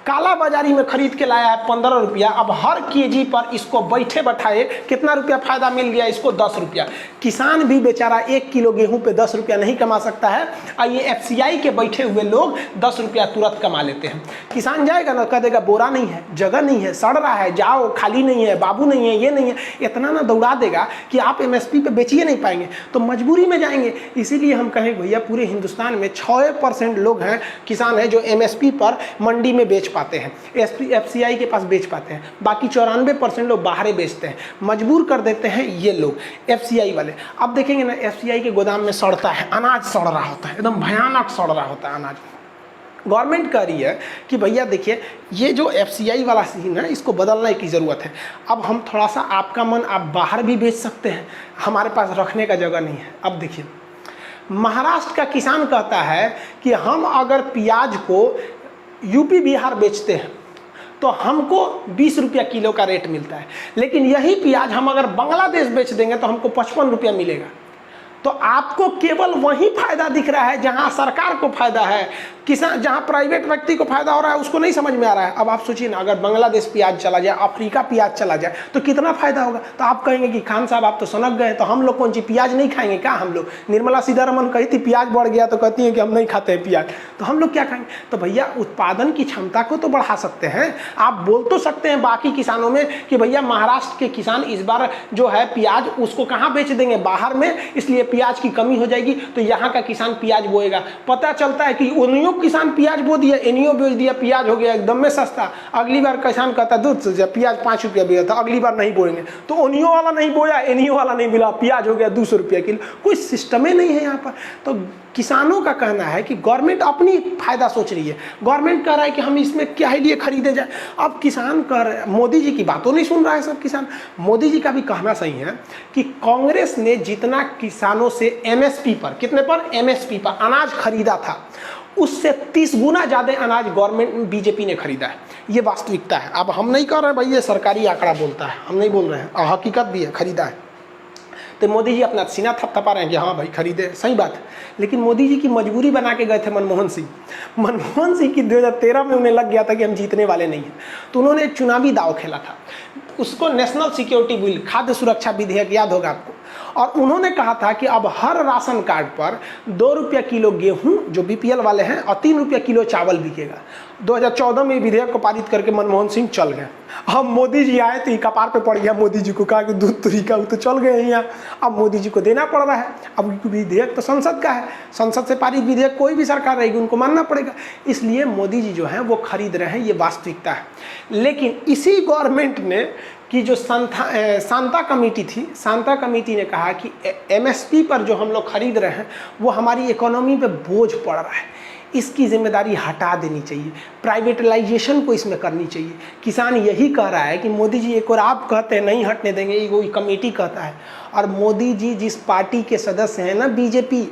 काला बाजारी में खरीद के लाया है 15 रुपया। अब हर केजी पर इसको बैठे बैठाए कितना रुपया फायदा मिल गया इसको, 10 रुपया। किसान भी बेचारा 1 किलो गेहूं पे 10 रुपया नहीं कमा सकता है और ये FCI के बैठे हुए लोग 10 रुपया तुरंत कमा लेते हैं। किसान जाएगा ना, कह देगा बोरा नहीं है, जगह नहीं है, सड़ रहा है, जाओ, खाली नहीं है, बाबू नहीं है, ये नहीं है, इतना ना दौड़ा देगा कि आप MSP पे बेचिए नहीं पाएंगे, तो मजबूरी में जाएंगे। इसीलिए हम कहें भैया पूरे हिंदुस्तान में 6% लोग हैं, किसान हैं, जो MSP पर मंडी में बेच पाते हैं, FCI के पास बेच पाते हैं, बाकी 94% लोग बाहर बेचते हैं, मजबूर कर देते हैं ये लोग FCI वाले। अब देखेंगे ना, FCI के गोदाम में सड़ता है, अनाज सड़ रहा होता है, एकदम भयानक सड़ रहा होता है अनाज। गवर्नमेंट कह रही है कि भैया देखिए ये जो FCI वाला सीन है इसको बदलने की ज़रूरत है। अब हम थोड़ा सा, आपका मन आप बाहर भी बेच सकते हैं, हमारे पास रखने का जगह नहीं है। अब देखिए महाराष्ट्र का किसान कहता है कि हम अगर प्याज को यूपी बिहार बेचते हैं तो हमको 20 रुपया किलो का रेट मिलता है, लेकिन यही प्याज हम अगर बांग्लादेश बेच देंगे तो हमको 55 रुपया मिलेगा। तो आपको केवल वही फायदा दिख रहा है जहां सरकार को फायदा है, किसान जहां प्राइवेट व्यक्ति को फायदा हो रहा है उसको नहीं समझ में आ रहा है। अब आप सोचिए ना, अगर बांग्लादेश प्याज चला जाए, अफ्रीका प्याज चला जाए तो कितना फायदा होगा। तो आप कहेंगे कि खान साहब आप तो सनक गए, तो हम लोग कौन सी प्याज नहीं खाएंगे क्या? हम लोग, निर्मला सीतारमन कही थी प्याज बढ़ गया तो कहती हैं कि हम नहीं खाते हैं प्याज, तो हम लोग क्या खाएंगे? तो भैया उत्पादन की क्षमता को तो बढ़ा सकते हैं। आप बोल तो सकते हैं बाकी किसानों में कि भैया महाराष्ट्र के किसान इस बार जो है प्याज उसको कहाँ बेच देंगे, बाहर में, इसलिए प्याज की कमी हो जाएगी, तो यहाँ का किसान प्याज बोएगा। पता चलता है कि उन्हीं किसान प्याज बो दिया, इन्हीं बेच दिया, प्याज हो गया एकदम में सस्ता। अगली बार किसान कहता दूध से प्याज 5 रुपया बिका था, अगली बार नहीं बोएंगे, तो उन्हीं वाला नहीं बोया, इन्हीं वाला नहीं मिला, प्याज हो गया 200 रुपया किलो। कोई सिस्टम ही नहीं है यहाँ पर। तो किसानों का कहना है कि गवर्नमेंट अपनी फायदा सोच रही है, गवर्नमेंट कह रहा है कि हम इसमें क्या ही लिए खरीदे जाए। अब किसान कह रहे, मोदी जी की बातों नहीं सुन रहा है सब किसान। मोदी जी का भी कहना सही है कि कांग्रेस ने जितना किसानों से MSP पर, कितने पर, MSP पर अनाज खरीदा था, उससे 30 गुना ज़्यादा अनाज गवर्नमेंट BJP ने खरीदा है। ये वास्तविकता है। अब हम नहीं कह रहे भाई ये सरकारी आंकड़ा बोलता है, हम नहीं बोल रहे हैं, हकीकत भी है, खरीदा है। तो मोदी जी अपना सीना थपथपा रहे हैं कि हाँ भाई खरीदे, सही बात है। लेकिन मोदी जी की मजबूरी बना के गए थे मनमोहन सिंह। मनमोहन सिंह की 2013 में उन्हें लग गया था कि हम जीतने वाले नहीं हैं, तो उन्होंने एक चुनावी दाव खेला था, उसको नेशनल सिक्योरिटी बिल, खाद्य सुरक्षा विधेयक, याद होगा आपको। और उन्होंने कहा था कि अब हर राशन कार्ड पर 2 रुपया किलो गेहूं जो BPL वाले हैं और 3 रुपया किलो चावल बिकेगा। 2014 में विधेयक को पारित करके मनमोहन सिंह चल गए। अब मोदी जी आए तो कपार पे पड़ गया मोदी जी को, कहा कि दूध तुरी का, वो तो चल गए यहाँ, अब मोदी जी को देना पड़ रहा है। अब विधेयक तो संसद का है, संसद से पारित विधेयक कोई भी सरकार रहेगी उनको मानना पड़ेगा, इसलिए मोदी जी जो है वो खरीद रहे हैं, ये वास्तविकता है। लेकिन इसी गवर्नमेंट ने कि जो शांता कमेटी थी, शांता कमेटी ने कहा कि MSP पर जो हम लोग खरीद रहे हैं वो हमारी इकोनॉमी पे बोझ पड़ रहा है, इसकी जिम्मेदारी हटा देनी चाहिए, प्राइवेटलाइजेशन को इसमें करनी चाहिए। किसान यही कह रहा है कि मोदी जी, एक और आप कहते हैं नहीं हटने देंगे, ये कोई कमेटी कहता है। और मोदी जी जिस पार्टी के सदस्य हैं ना, BJP,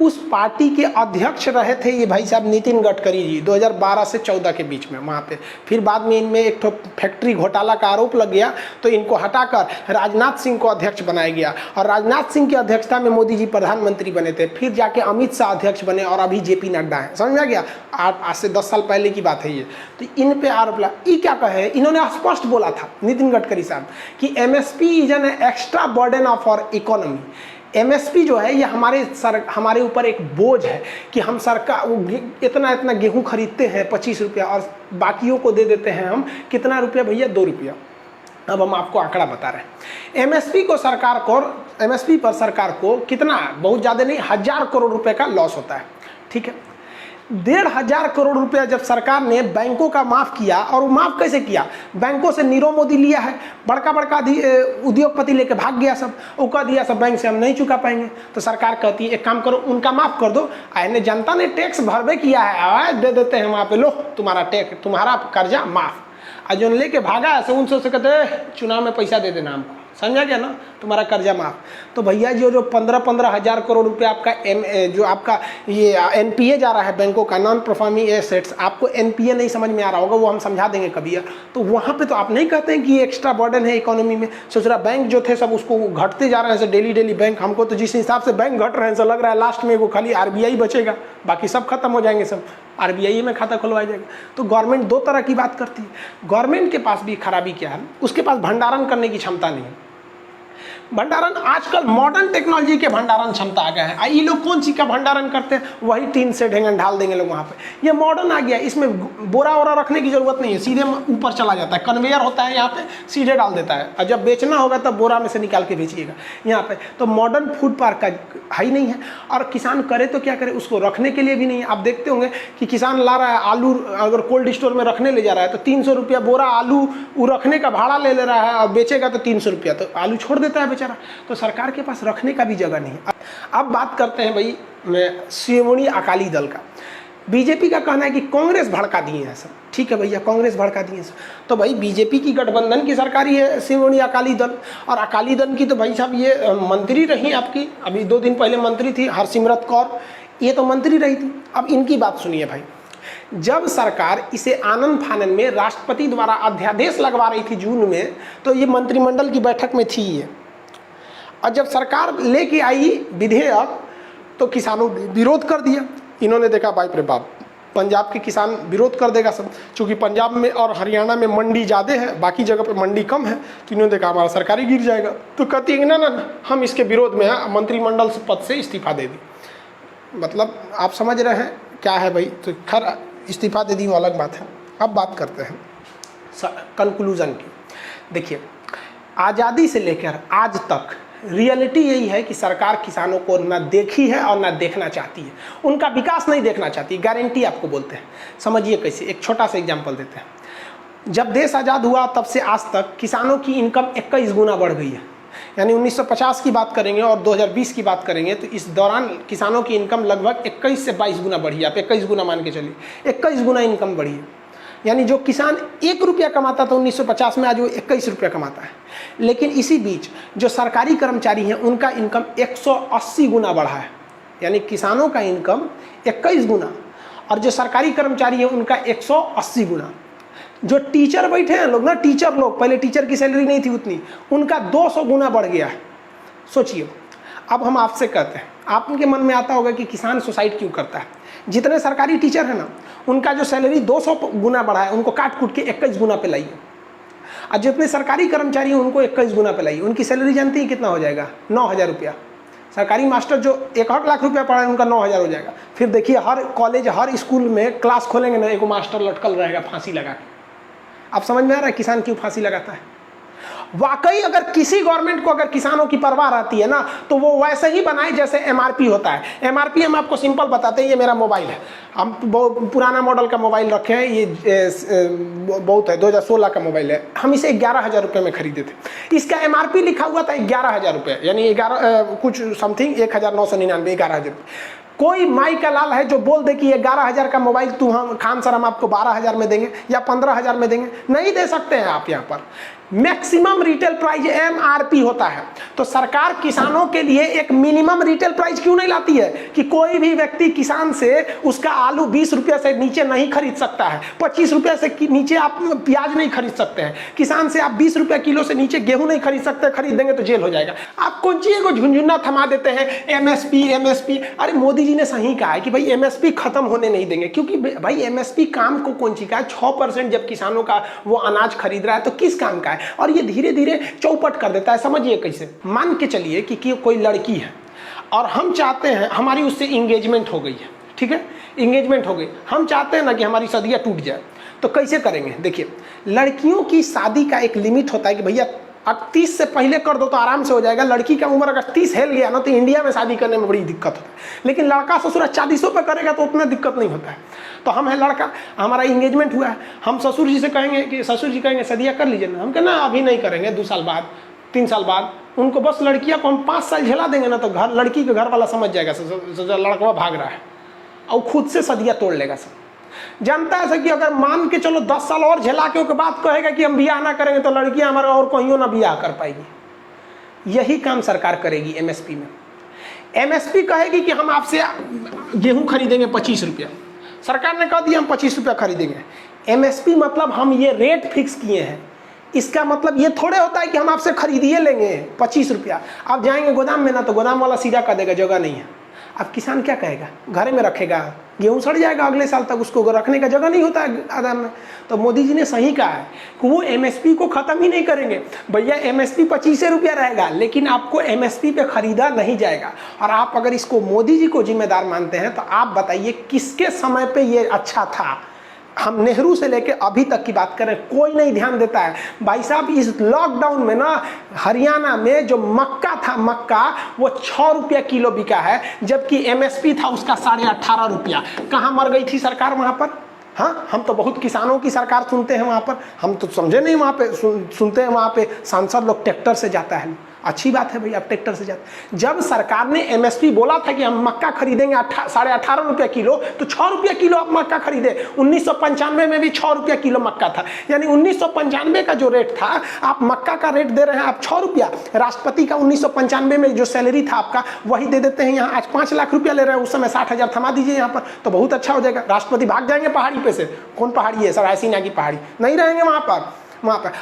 उस पार्टी के अध्यक्ष रहे थे ये भाई साहब नितिन गडकरी जी 2012 से 14 के बीच में वहाँ पे। फिर बाद में इनमें एक तो फैक्ट्री घोटाला का आरोप लग गया, तो इनको हटाकर राजनाथ सिंह को अध्यक्ष बनाया गया, और राजनाथ सिंह की अध्यक्षता में मोदी जी प्रधानमंत्री बने थे। फिर जाके अमित शाह अध्यक्ष बने और अभी JP नड्डा है, समझ में आ गया। आज से 10 साल पहले की बात है ये। तो इन पे आरोप लगा। ये क्या कहे, इन्होंने स्पष्ट बोला था नितिन गडकरी साहब कि MSP is an extra burden of our economy. MSP जो है ये हमारे ऊपर एक बोझ है कि हम सरकार इतना गेहूं खरीदते हैं 25 रुपया और बाकियों को दे देते हैं हम कितना रुपया भैया, 2 रुपया। अब हम आपको आंकड़ा बता रहे हैं। MSP पर सरकार को कितना, बहुत ज़्यादा नहीं, 1000 करोड़ रुपए का लॉस होता है, ठीक है। 1500 करोड़ रुपया जब सरकार ने बैंकों का माफ़ किया, और वो माफ़ कैसे किया, बैंकों से नीरव मोदी लिया है, बड़का उद्योगपति लेके भाग गया सब, वो कह दिया सब बैंक से हम नहीं चुका पाएंगे। तो सरकार कहती है एक काम करो, उनका माफ़ कर दो, आने जनता ने टैक्स भरबे किया है, दे देते हैं वहाँ पे, लो तुम्हारा कर्जा माफ़। और जो लेके भागा है उनसे कहते चुनाव में पैसा दे देना हमको, समझा गया ना, तुम्हारा कर्जा माफ। तो भैया जो 15-15 हज़ार करोड़ रुपए आपका जो आपका ये एनपीए जा रहा है बैंकों का, नॉन परफॉर्मिंग एसेट्स, आपको एनपीए नहीं समझ में आ रहा होगा, वो हम समझा देंगे कभी। तो वहाँ पे तो आप नहीं कहते हैं कि ये एक्स्ट्रा बर्डन है इकोनॉमी में। सोच रहा बैंक जो थे सब उसको घटते जा रहे हैं डेली बैंक। हमको तो जिस हिसाब से बैंक घट रहे हैं, लग रहा है लास्ट में वो खाली आरबीआई बचेगा, बाकी सब खत्म हो जाएंगे, सब आरबीआई में खाता खुलवाया जाएगा। तो गवर्नमेंट दो तरह की बात करती है। गवर्नमेंट के पास भी खराबी क्या है, उसके पास भंडारण करने की क्षमता नहीं है। भंडारण आजकल मॉडर्न टेक्नोलॉजी के भंडारण क्षमता आ गया है। ये लोग कौन सी का भंडारण करते हैं, वही टीन से ढेंगन ढाल देंगे लोग वहाँ पे। ये मॉडर्न आ गया, इसमें बोरा वोरा रखने की जरूरत नहीं है, सीधे ऊपर चला जाता है, कन्वेयर होता है यहाँ पे, सीधे डाल देता है, और जब बेचना होगा तब बोरा में से निकाल के बेचिएगा यहाँ पे। तो मॉडर्न फूड पार्क का है ही नहीं है। और किसान करे तो क्या करे, उसको रखने के लिए भी नहीं है। आप देखते होंगे कि किसान ला रहा है आलू, अगर कोल्ड स्टोर में रखने ले जा रहा है तो 300 रुपया बोरा आलू वो रखने का भाड़ा ले रहा है, और बेचेगा तो 300 रुपया, तो आलू छोड़ देता है बेचारा। तो सरकार के पास रखने का भी जगह नहीं है। अब बात करते हैं भाई मैं शिरोमणि अकाली दल का। बीजेपी का कहना है कि कांग्रेस भड़का दिए हैं सब। ठीक है भैया, कांग्रेस भड़का दिए हैं सब। तो भाई बीजेपी की गठबंधन की सरकार ही है शिरोमणि अकाली दल, और अकाली दल की तो भाई साहब ये मंत्री रही आपकी, अभी 2 दिन पहले मंत्री थी हरसिमरत कौर, ये तो मंत्री रही थी। अब इनकी बात सुनिए भाई, जब सरकार इसे आनन फानन में राष्ट्रपति द्वारा अध्यादेश लगवा रही थी जून में, तो ये मंत्रिमंडल की बैठक में थी ये, और जब सरकार लेके आई विधेयक तो किसानों ने विरोध कर दिया। इन्होंने देखा भाई रे बाप, पंजाब के किसान विरोध कर देगा सब, क्योंकि पंजाब में और हरियाणा में मंडी ज़्यादा है, बाकी जगह पे मंडी कम है, तो इन्होंने देखा हमारा सरकारी गिर जाएगा। तो कहती है ना हम इसके विरोध में हैं, मंत्रिमंडल पद से इस्तीफा दे दी। मतलब आप समझ रहे हैं क्या है भाई। तो खैर इस्तीफा दे दी वो अलग बात है। अब बात करते हैं कंक्लूजन की। देखिए, आज़ादी से लेकर आज तक रियलिटी यही है कि सरकार किसानों को ना देखी है और ना देखना चाहती है, उनका विकास नहीं देखना चाहती। गारंटी आपको बोलते हैं, समझिए कैसे। एक छोटा सा एग्जांपल देते हैं। जब देश आज़ाद हुआ तब से आज तक किसानों की इनकम 21 गुना बढ़ गई है। यानी 1950 की बात करेंगे और 2020 की बात करेंगे तो इस दौरान किसानों की इनकम लगभग 21 से 22 गुना बढ़ी है। आप 21 गुना मान के चलिए, 21 गुना इनकम बढ़ी है। यानी जो किसान 1 रुपया कमाता था 1950 में, आज वो 21 रुपया कमाता है। लेकिन इसी बीच जो सरकारी कर्मचारी हैं उनका इनकम 180 गुना बढ़ा है। यानी किसानों का इनकम 21 गुना और जो सरकारी कर्मचारी हैं उनका 180 गुना। जो टीचर बैठे हैं लोग ना, टीचर लोग, पहले टीचर की सैलरी नहीं थी उतनी, उनका 200 गुना बढ़ गया है। सोचिए। अब हम आपसे कहते हैं, आपके मन में आता होगा कि किसान सुसाइड क्यों करता है। जितने सरकारी टीचर हैं ना, उनका जो सैलरी 200 गुना बढ़ा है, उनको काट कूट के 21 गुना पे लाइए। और जितने सरकारी कर्मचारी हैं उनको 21 गुना पे लाइए। उनकी सैलरी जानती है कितना हो जाएगा? 9,000 रुपया। सरकारी मास्टर जो 1 लाख रुपया पढ़ा है उनका 9,000 हो जाएगा। फिर देखिए हर कॉलेज हर स्कूल में क्लास खोलेंगे ना, एक मास्टर लटकल रहेगा फांसी लगा के। आप समझ में आ रहा है किसान क्यों फांसी लगाता है? वाकई अगर किसी गवर्नमेंट को अगर किसानों की परवाह रहती है ना, तो वो वैसे ही बनाए जैसे एमआरपी होता है। एमआरपी हम आपको सिंपल बताते हैं। ये मेरा मोबाइल है, हम बहुत पुराना मॉडल का मोबाइल रखे हैं, ये बहुत है, 2016 का मोबाइल है। हम इसे 11,000 रुपये में खरीदे थे। इसका एमआरपी लिखा हुआ था 11,000 रुपये, यानी 11 कुछ समथिंग 1,999, 11,000। कोई माई का लाल है जो बोल दे कि ये 11,000 का मोबाइल हम खान सर हम आपको 12,000 में देंगे या 15,000 में देंगे? नहीं दे सकते हैं आप। यहाँ पर मैक्सिमम रिटेल प्राइस एमआरपी होता है। तो सरकार किसानों के लिए एक मिनिमम रिटेल प्राइस क्यों नहीं लाती है कि कोई भी व्यक्ति किसान से उसका आलू 20 रुपये से नीचे नहीं खरीद सकता है, 25 रुपये से नीचे आप प्याज नहीं खरीद सकते हैं, किसान से आप 20 रुपये किलो से नीचे गेहूं नहीं खरीद सकते, खरीद देंगे तो जेल हो जाएगा। आप कौन चीज़ को झुंझुना थमा देते हैं, एमएसपी एमएसपी। अरे मोदी जी ने सही कहा है कि भाई एमएसपी खत्म होने नहीं देंगे, क्योंकि भाई एमएसपी काम को कौन सी का है? 6% जब किसानों का वो अनाज खरीद रहा है तो किस काम का है? और ये धीरे धीरे चौपट कर देता है। समझिए कैसे। मान के चलिए कि कोई लड़की है और हम चाहते हैं, हमारी उससे इंगेजमेंट हो गई है, ठीक है, इंगेजमेंट हो गई, हम चाहते हैं ना कि हमारी शादी टूट जाए, तो कैसे करेंगे? देखिए, लड़कियों की शादी का एक लिमिट होता है कि भैया अब 30 से पहले कर दो तो आराम से हो जाएगा। लड़की का उम्र अगर 30 हिल गया ना तो इंडिया में शादी करने में बड़ी दिक्कत होता है। लेकिन लड़का ससुर 40 पे करेगा तो उतना दिक्कत नहीं होता है। तो हम है लड़का, हमारा इंगेजमेंट हुआ है, हम ससुर जी से कहेंगे कि ससुर जी कहेंगे शादियाँ कर लीजिए ना, हम कहना अभी नहीं करेंगे, 2 साल बाद 3 साल बाद। उनको बस लड़कियाँ को हम 5 साल झेला देंगे ना तो घर लड़की के घर वाला समझ जाएगा लड़का भाग रहा है और खुद से शादियाँ तोड़ लेगा। सब जानता है कि अगर मान के चलो 10 साल और झेला के बाद कहेगा कि हम बियाह ना करेंगे तो लड़कियां हमारा और कहीं ना बियाह कर पाएगी। यही काम सरकार करेगी एमएसपी में। एमएसपी कहेगी कि हम आपसे गेहूं खरीदेंगे 25 रुपया, सरकार ने कह दिया हम 25 रुपया खरीदेंगे। एमएसपी मतलब हम ये रेट फिक्स किए हैं, इसका मतलब ये थोड़े होता है कि हम आपसे खरीदिए लेंगे 25 रुपया। आप जाएंगे गोदाम में ना, तो गोदाम वाला सीधा कह देगा जगह नहीं है। अब किसान क्या कहेगा, घर में रखेगा, गेहूं सड़ जाएगा अगले साल तक, उसको रखने का जगह नहीं होता है गोदाम में। तो मोदी जी ने सही कहा है कि वो एमएसपी को ख़त्म ही नहीं करेंगे। भैया एमएसपी 25 रुपया रहेगा, लेकिन आपको एमएसपी पे खरीदा नहीं जाएगा। और आप अगर इसको मोदी जी को जिम्मेदार मानते हैं तो आप बताइए किसके समय पे ये अच्छा था। हम नेहरू से लेके अभी तक की बात करें, कोई नहीं ध्यान देता है। भाई साहब इस लॉकडाउन में ना हरियाणा में जो मक्का था, मक्का वो 6 रुपया किलो बिका है, जबकि एमएसपी था उसका 18.5 रुपया। कहाँ मर गई थी सरकार वहाँ पर? हाँ, हम तो बहुत किसानों की सरकार सुनते हैं वहाँ पर, हम तो समझे नहीं वहाँ पे सुनते हैं वहाँ पे सांसद लोग ट्रैक्टर से जाता है। अच्छी बात है भाई, आप ट्रैक्टर से जाते। जब सरकार ने एमएसपी बोला था कि हम मक्का खरीदेंगे 18.5 रुपया किलो, तो 6 रुपया किलो आप मक्का खरीदे। 1995 में भी 6 रुपया किलो मक्का था, यानी 1995 का जो रेट था, आप मक्का का रेट दे रहे हैं आप 6 रुपया। राष्ट्रपति का 1995 में जो सैलरी था आपका, वही दे देते हैं यहाँ। आज 5 लाख रुपया ले रहे हैं, उस समय 60,000 थमा दीजिए यहाँ पर, तो बहुत अच्छा हो जाएगा। राष्ट्रपति भाग जाएंगे पहाड़ी पे से। कौन पहाड़ी है? सरायसीना की पहाड़ी, नहीं रहेंगे वहाँ पर।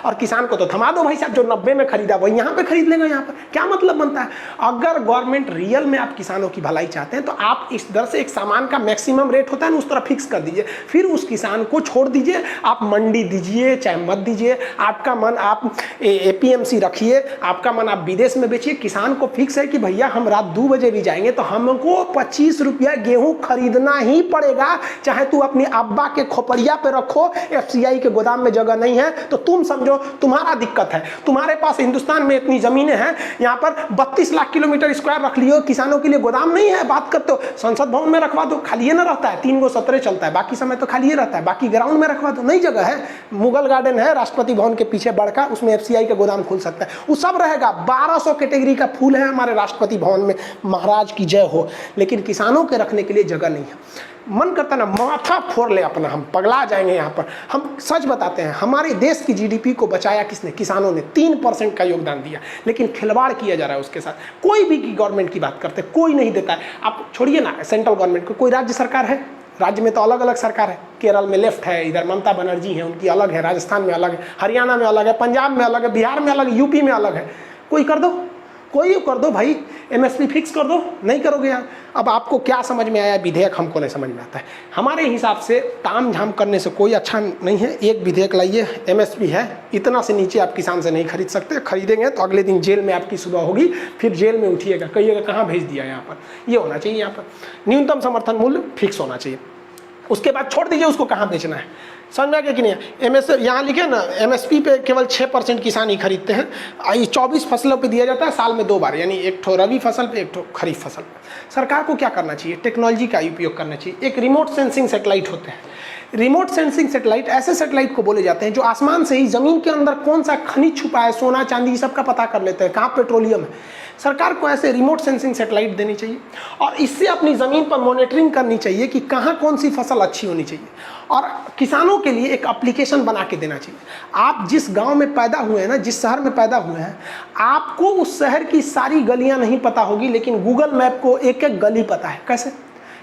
और किसान को तो थमा दो भाई साहब, जो 90 में खरीदा वही यहाँ पे खरीद लेंगे। यहाँ पर क्या मतलब बनता है? अगर गवर्नमेंट रियल में आप किसानों की भलाई चाहते हैं तो आप इस दर से एक सामान का मैक्सिमम रेट होता है ना, उस तरह फिक्स कर दीजिए, फिर उस किसान को छोड़ दीजिए। आप मंडी दीजिए चाहे मत दीजिए, आपका मन आप एपीएमसी रखिए, आपका मन आप विदेश में बेचिए। किसान को फिक्स है कि भैया हम रात 2 बजे भी जाएंगे तो हमको 25 रुपया गेहूँ खरीदना ही पड़ेगा, चाहे तू अपनी अब्बा के खोपड़िया पे रखो, एफसीआई के गोदाम में जगह नहीं है तो तुम समझो तुम्हारा दिक्कत है। तुम्हारे पास हिंदुस्तान में इतनी जमीनें हैं, यहाँ पर 32 लाख किलोमीटर स्क्वायर रख लियो, किसानों के लिए गोदाम नहीं है। बात करते हो संसद भवन में रखवा दो, खाली ना रहता है, 3 गो सत्र चलता है, बाकी समय तो खाली रहता है। बाकी ग्राउंड में रखवा दो, नई जगह है, मुगल गार्डन है राष्ट्रपति भवन के पीछे बड़का, उसमें एफसीआई का गोदाम खुल सकता है, वो सब रहेगा। 1200 कैटेगरी का फूल है हमारे राष्ट्रपति भवन में, महाराज की जय हो। लेकिन किसानों के रखने के लिए जगह नहीं है। मन करता ना माथा फोड़ ले अपना, हम पगला जाएंगे यहाँ पर। हम सच बताते हैं, हमारे देश की जीडीपी को बचाया किसने? किसानों ने 3% का योगदान दिया, लेकिन खिलवाड़ किया जा रहा है उसके साथ। कोई भी गवर्नमेंट की बात करते कोई नहीं देता है। आप छोड़िए ना सेंट्रल गवर्नमेंट को, कोई राज्य सरकार है? राज्य में तो अलग अलग सरकार है। केरल में लेफ्ट है, इधर ममता बनर्जी है, उनकी अलग है, राजस्थान में अलग है, हरियाणा में अलग है, पंजाब में अलग है, बिहार में अलग है, यूपी में अलग है। कोई कर दो, कोई कर दो भाई, एमएसपी फिक्स कर दो। नहीं करोगे यार। अब आपको क्या समझ में आया विधेयक? हमको नहीं समझ में आता है। हमारे हिसाब से ताम झाम करने से कोई अच्छा नहीं है। एक विधेयक लाइए, एमएसपी है, इतना से नीचे आप किसान से नहीं खरीद सकते। खरीदेंगे तो अगले दिन जेल में आपकी सुबह होगी, फिर जेल में उठिएगा, कहिएगा कहाँ भेज दिया। यहाँ पर ये होना चाहिए, यहाँ पर न्यूनतम समर्थन मूल्य फिक्स होना चाहिए। उसके बाद छोड़ दीजिए उसको कहाँ बेचना है। समझ में आ गया कि नहीं? एमएसपी यहाँ लिखे ना, एमएसपी पे केवल 6% किसान ही खरीदते हैं। ये 24 फसलों पे दिया जाता है, साल में 2 बार, यानी एक ठो रबी फसल पे, एक ठो खरीफ फसल पे। सरकार को क्या करना चाहिए? टेक्नोलॉजी का उपयोग करना चाहिए। एक रिमोट सेंसिंग सैटेलाइट होते हैं। रिमोट सेंसिंग सैटेलाइट ऐसे सैटेलाइट को बोले जाते हैं जो आसमान से ही ज़मीन के अंदर कौन सा खनिज छुपा है, सोना चांदी सब का पता कर लेते हैं, कहाँ पेट्रोलियम है। सरकार को ऐसे रिमोट सेंसिंग सैटेलाइट देनी चाहिए और इससे अपनी ज़मीन पर मॉनिटरिंग करनी चाहिए कि कहाँ कौन सी फसल अच्छी होनी चाहिए। और किसानों के लिए एक एप्लीकेशन बना के देना चाहिए। आप जिस गांव में पैदा हुए हैं ना, जिस शहर में पैदा हुए हैं, आपको उस शहर की सारी गलियां नहीं पता होगी, लेकिन गूगल मैप को एक एक गली पता है। कैसे?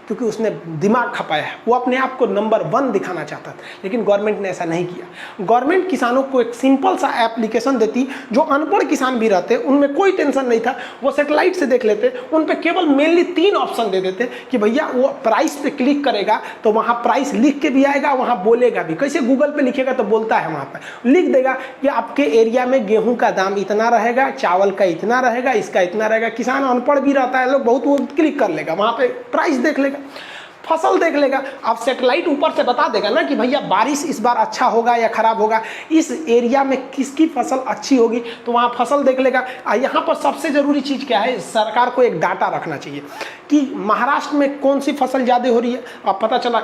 क्योंकि उसने दिमाग खपाया है। वो अपने आप को नंबर 1 दिखाना चाहता था, लेकिन गवर्नमेंट ने ऐसा नहीं किया। गवर्नमेंट किसानों को एक सिंपल सा एप्लीकेशन देती, जो अनपढ़ किसान भी रहते उनमें कोई टेंशन नहीं था, वो सैटेलाइट से देख लेते। उन पे केवल मेनली 3 ऑप्शन दे देते कि भैया वो प्राइस पे क्लिक करेगा तो वहाँ प्राइस लिख के भी आएगा, वहाँ बोलेगा भी। कैसे? गूगल पे लिखेगा तो बोलता है, वहाँ पर लिख देगा कि आपके एरिया में गेहूँ का दाम इतना रहेगा, चावल का इतना रहेगा, इसका इतना रहेगा। किसान अनपढ़ भी रहता है, लोग बहुत, वो क्लिक कर लेगा, वहाँ पे प्राइस देख लेगा, फसल देख लेगा। अब सैटेलाइट ऊपर से बता देगा ना कि भैया बारिश इस बार अच्छा होगा या खराब होगा, इस एरिया में किसकी फसल अच्छी होगी, तो वहाँ फसल देख लेगा। यहाँ पर सबसे ज़रूरी चीज़ क्या है? सरकार को एक डाटा रखना चाहिए कि महाराष्ट्र में कौन सी फसल ज़्यादा हो रही है। अब पता चला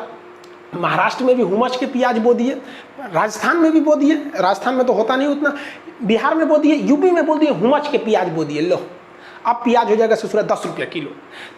महाराष्ट्र में भी हुमच के प्याज बो दिए, राजस्थान में भी बो दिए, राजस्थान में तो होता नहीं उतना, बिहार में बो दिए, यूपी में बो दिए, हुमच के प्याज बो दिए। लो, अब प्याज हो जाएगा ससुरा 10 रुपये किलो।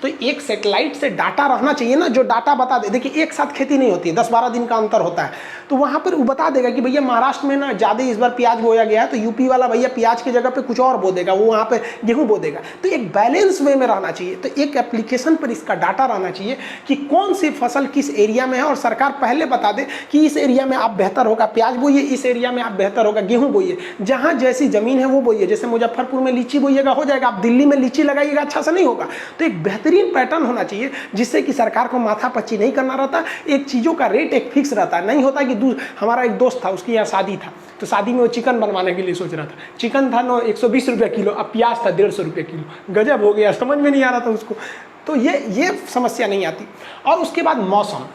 तो एक सेटेलाइट से डाटा रहना चाहिए ना, जो डाटा बता दे। देखिए एक साथ खेती नहीं होती है, 10-12 दिन का अंतर होता है, तो वहाँ पर वो बता देगा कि भैया महाराष्ट्र में ना ज़्यादा इस बार प्याज बोया गया है, तो यूपी वाला भैया प्याज की जगह पे कुछ और बो देगा, वो वहाँ पे गेहूँ बो देगा। तो एक बैलेंस वे में रहना चाहिए। तो एक एप्लीकेशन पर इसका डाटा रहना चाहिए कि कौन सी फसल किस एरिया में है, और सरकार पहले बता दे कि इस एरिया में आप बेहतर होगा प्याज बोइए, इस एरिया में आप बेहतर होगा गेहूँ बोइए। जहाँ जैसी जमीन है वो बोइए। जैसे मुजफ्फरपुर में लीची बोइएगा हो जाएगा, आप दिल्ली में लीची लगाइएगा अच्छा से नहीं होगा। तो एक बेहतरीन पैटर्न होना चाहिए जिससे कि सरकार को माथा पच्ची नहीं करना रहता, एक चीज़ों का रेट एक फिक्स रहता है। नहीं होता कि हमारा एक दोस्त था, उसकी यहाँ शादी था, तो शादी में वो चिकन बनवाने के लिए सोच रहा था, चिकन था 120 रुपये किलो, अब प्याज था 150 रुपये किलो। गजब हो गया, समझ में नहीं आ रहा था उसको। तो ये समस्या नहीं आती। और उसके बाद मौसम,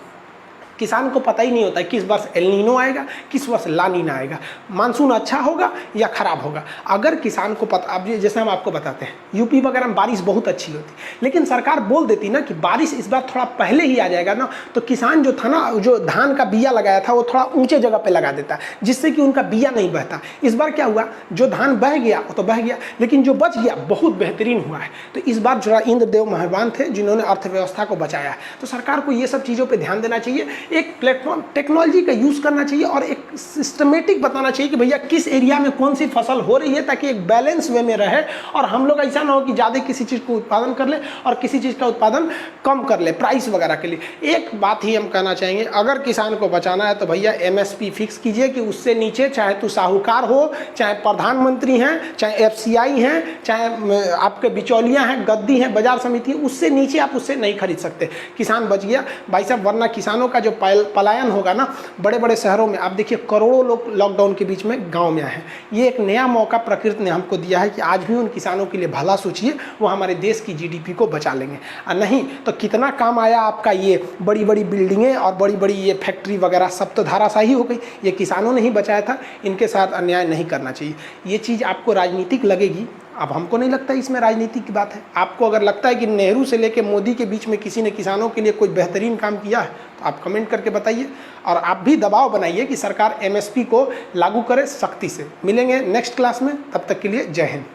किसान को पता ही नहीं होता है किस वर्ष एल नीनो आएगा, किस वर्ष ला नीना आएगा, मानसून अच्छा होगा या खराब होगा। अगर किसान को पता, अब जैसे हम आपको बताते हैं यूपी वगैरह में बारिश बहुत अच्छी होती, लेकिन सरकार बोल देती ना कि बारिश इस बार थोड़ा पहले ही आ जाएगा ना, तो किसान जो था ना, जो धान का बिया लगाया था वो थोड़ा ऊंचे जगह पे लगा देता, जिससे कि उनका बिया नहीं बहता। इस बार क्या हुआ, जो धान बह गया वो तो बह गया, लेकिन जो बच गया बहुत बेहतरीन हुआ है। तो इस बार जो इंद्रदेव मेहरबान थे जिन्होंने अर्थव्यवस्था को बचाया है। तो सरकार को ये सब चीज़ों पर ध्यान देना चाहिए, एक प्लेटफॉर्म टेक्नोलॉजी का यूज़ करना चाहिए और एक सिस्टमेटिक बताना चाहिए कि भैया किस एरिया में कौन सी फसल हो रही है, ताकि एक बैलेंस वे में रहे और हम लोग ऐसा ना हो कि ज़्यादा किसी चीज़ को उत्पादन कर ले और किसी चीज़ का उत्पादन कम कर ले प्राइस वगैरह के लिए। एक बात ही हम कहना चाहेंगे, अगर किसान को बचाना है तो भैया MSP फिक्स कीजिए कि उससे नीचे चाहे तो साहूकार हो, चाहे प्रधानमंत्री हैं, चाहे FCI हैं, चाहे आपके बिचौलियाँ हैं, गद्दी हैं, बाजार समिति, उससे नीचे आप उससे नहीं खरीद सकते। किसान बच गया भाई साहब, वरना किसानों का जो पलायन होगा ना बड़े बड़े शहरों में। आप देखिए करोड़ों लोग लॉकडाउन के बीच में गांव में आए हैं। ये एक नया मौका प्रकृति ने हमको दिया है कि आज भी उन किसानों के लिए भला सोचिए, वो हमारे देश की GDP को बचा लेंगे। और नहीं तो कितना काम आया आपका ये बड़ी बड़ी बिल्डिंगें और बड़ी बड़ी ये फैक्ट्री वगैरह, सब तो धाराशाही हो गई। ये किसानों ने ही बचाया था, इनके साथ अन्याय नहीं करना चाहिए। ये चीज़ आपको राजनीतिक लगेगी, अब हमको नहीं लगता इसमें राजनीति की बात है। आपको अगर लगता है कि नेहरू से लेकर मोदी के बीच में किसी ने किसानों के लिए कोई बेहतरीन काम किया है तो आप कमेंट करके बताइए, और आप भी दबाव बनाइए कि सरकार MSP को लागू करे सख्ती से। मिलेंगे नेक्स्ट क्लास में, तब तक के लिए जय हिंद।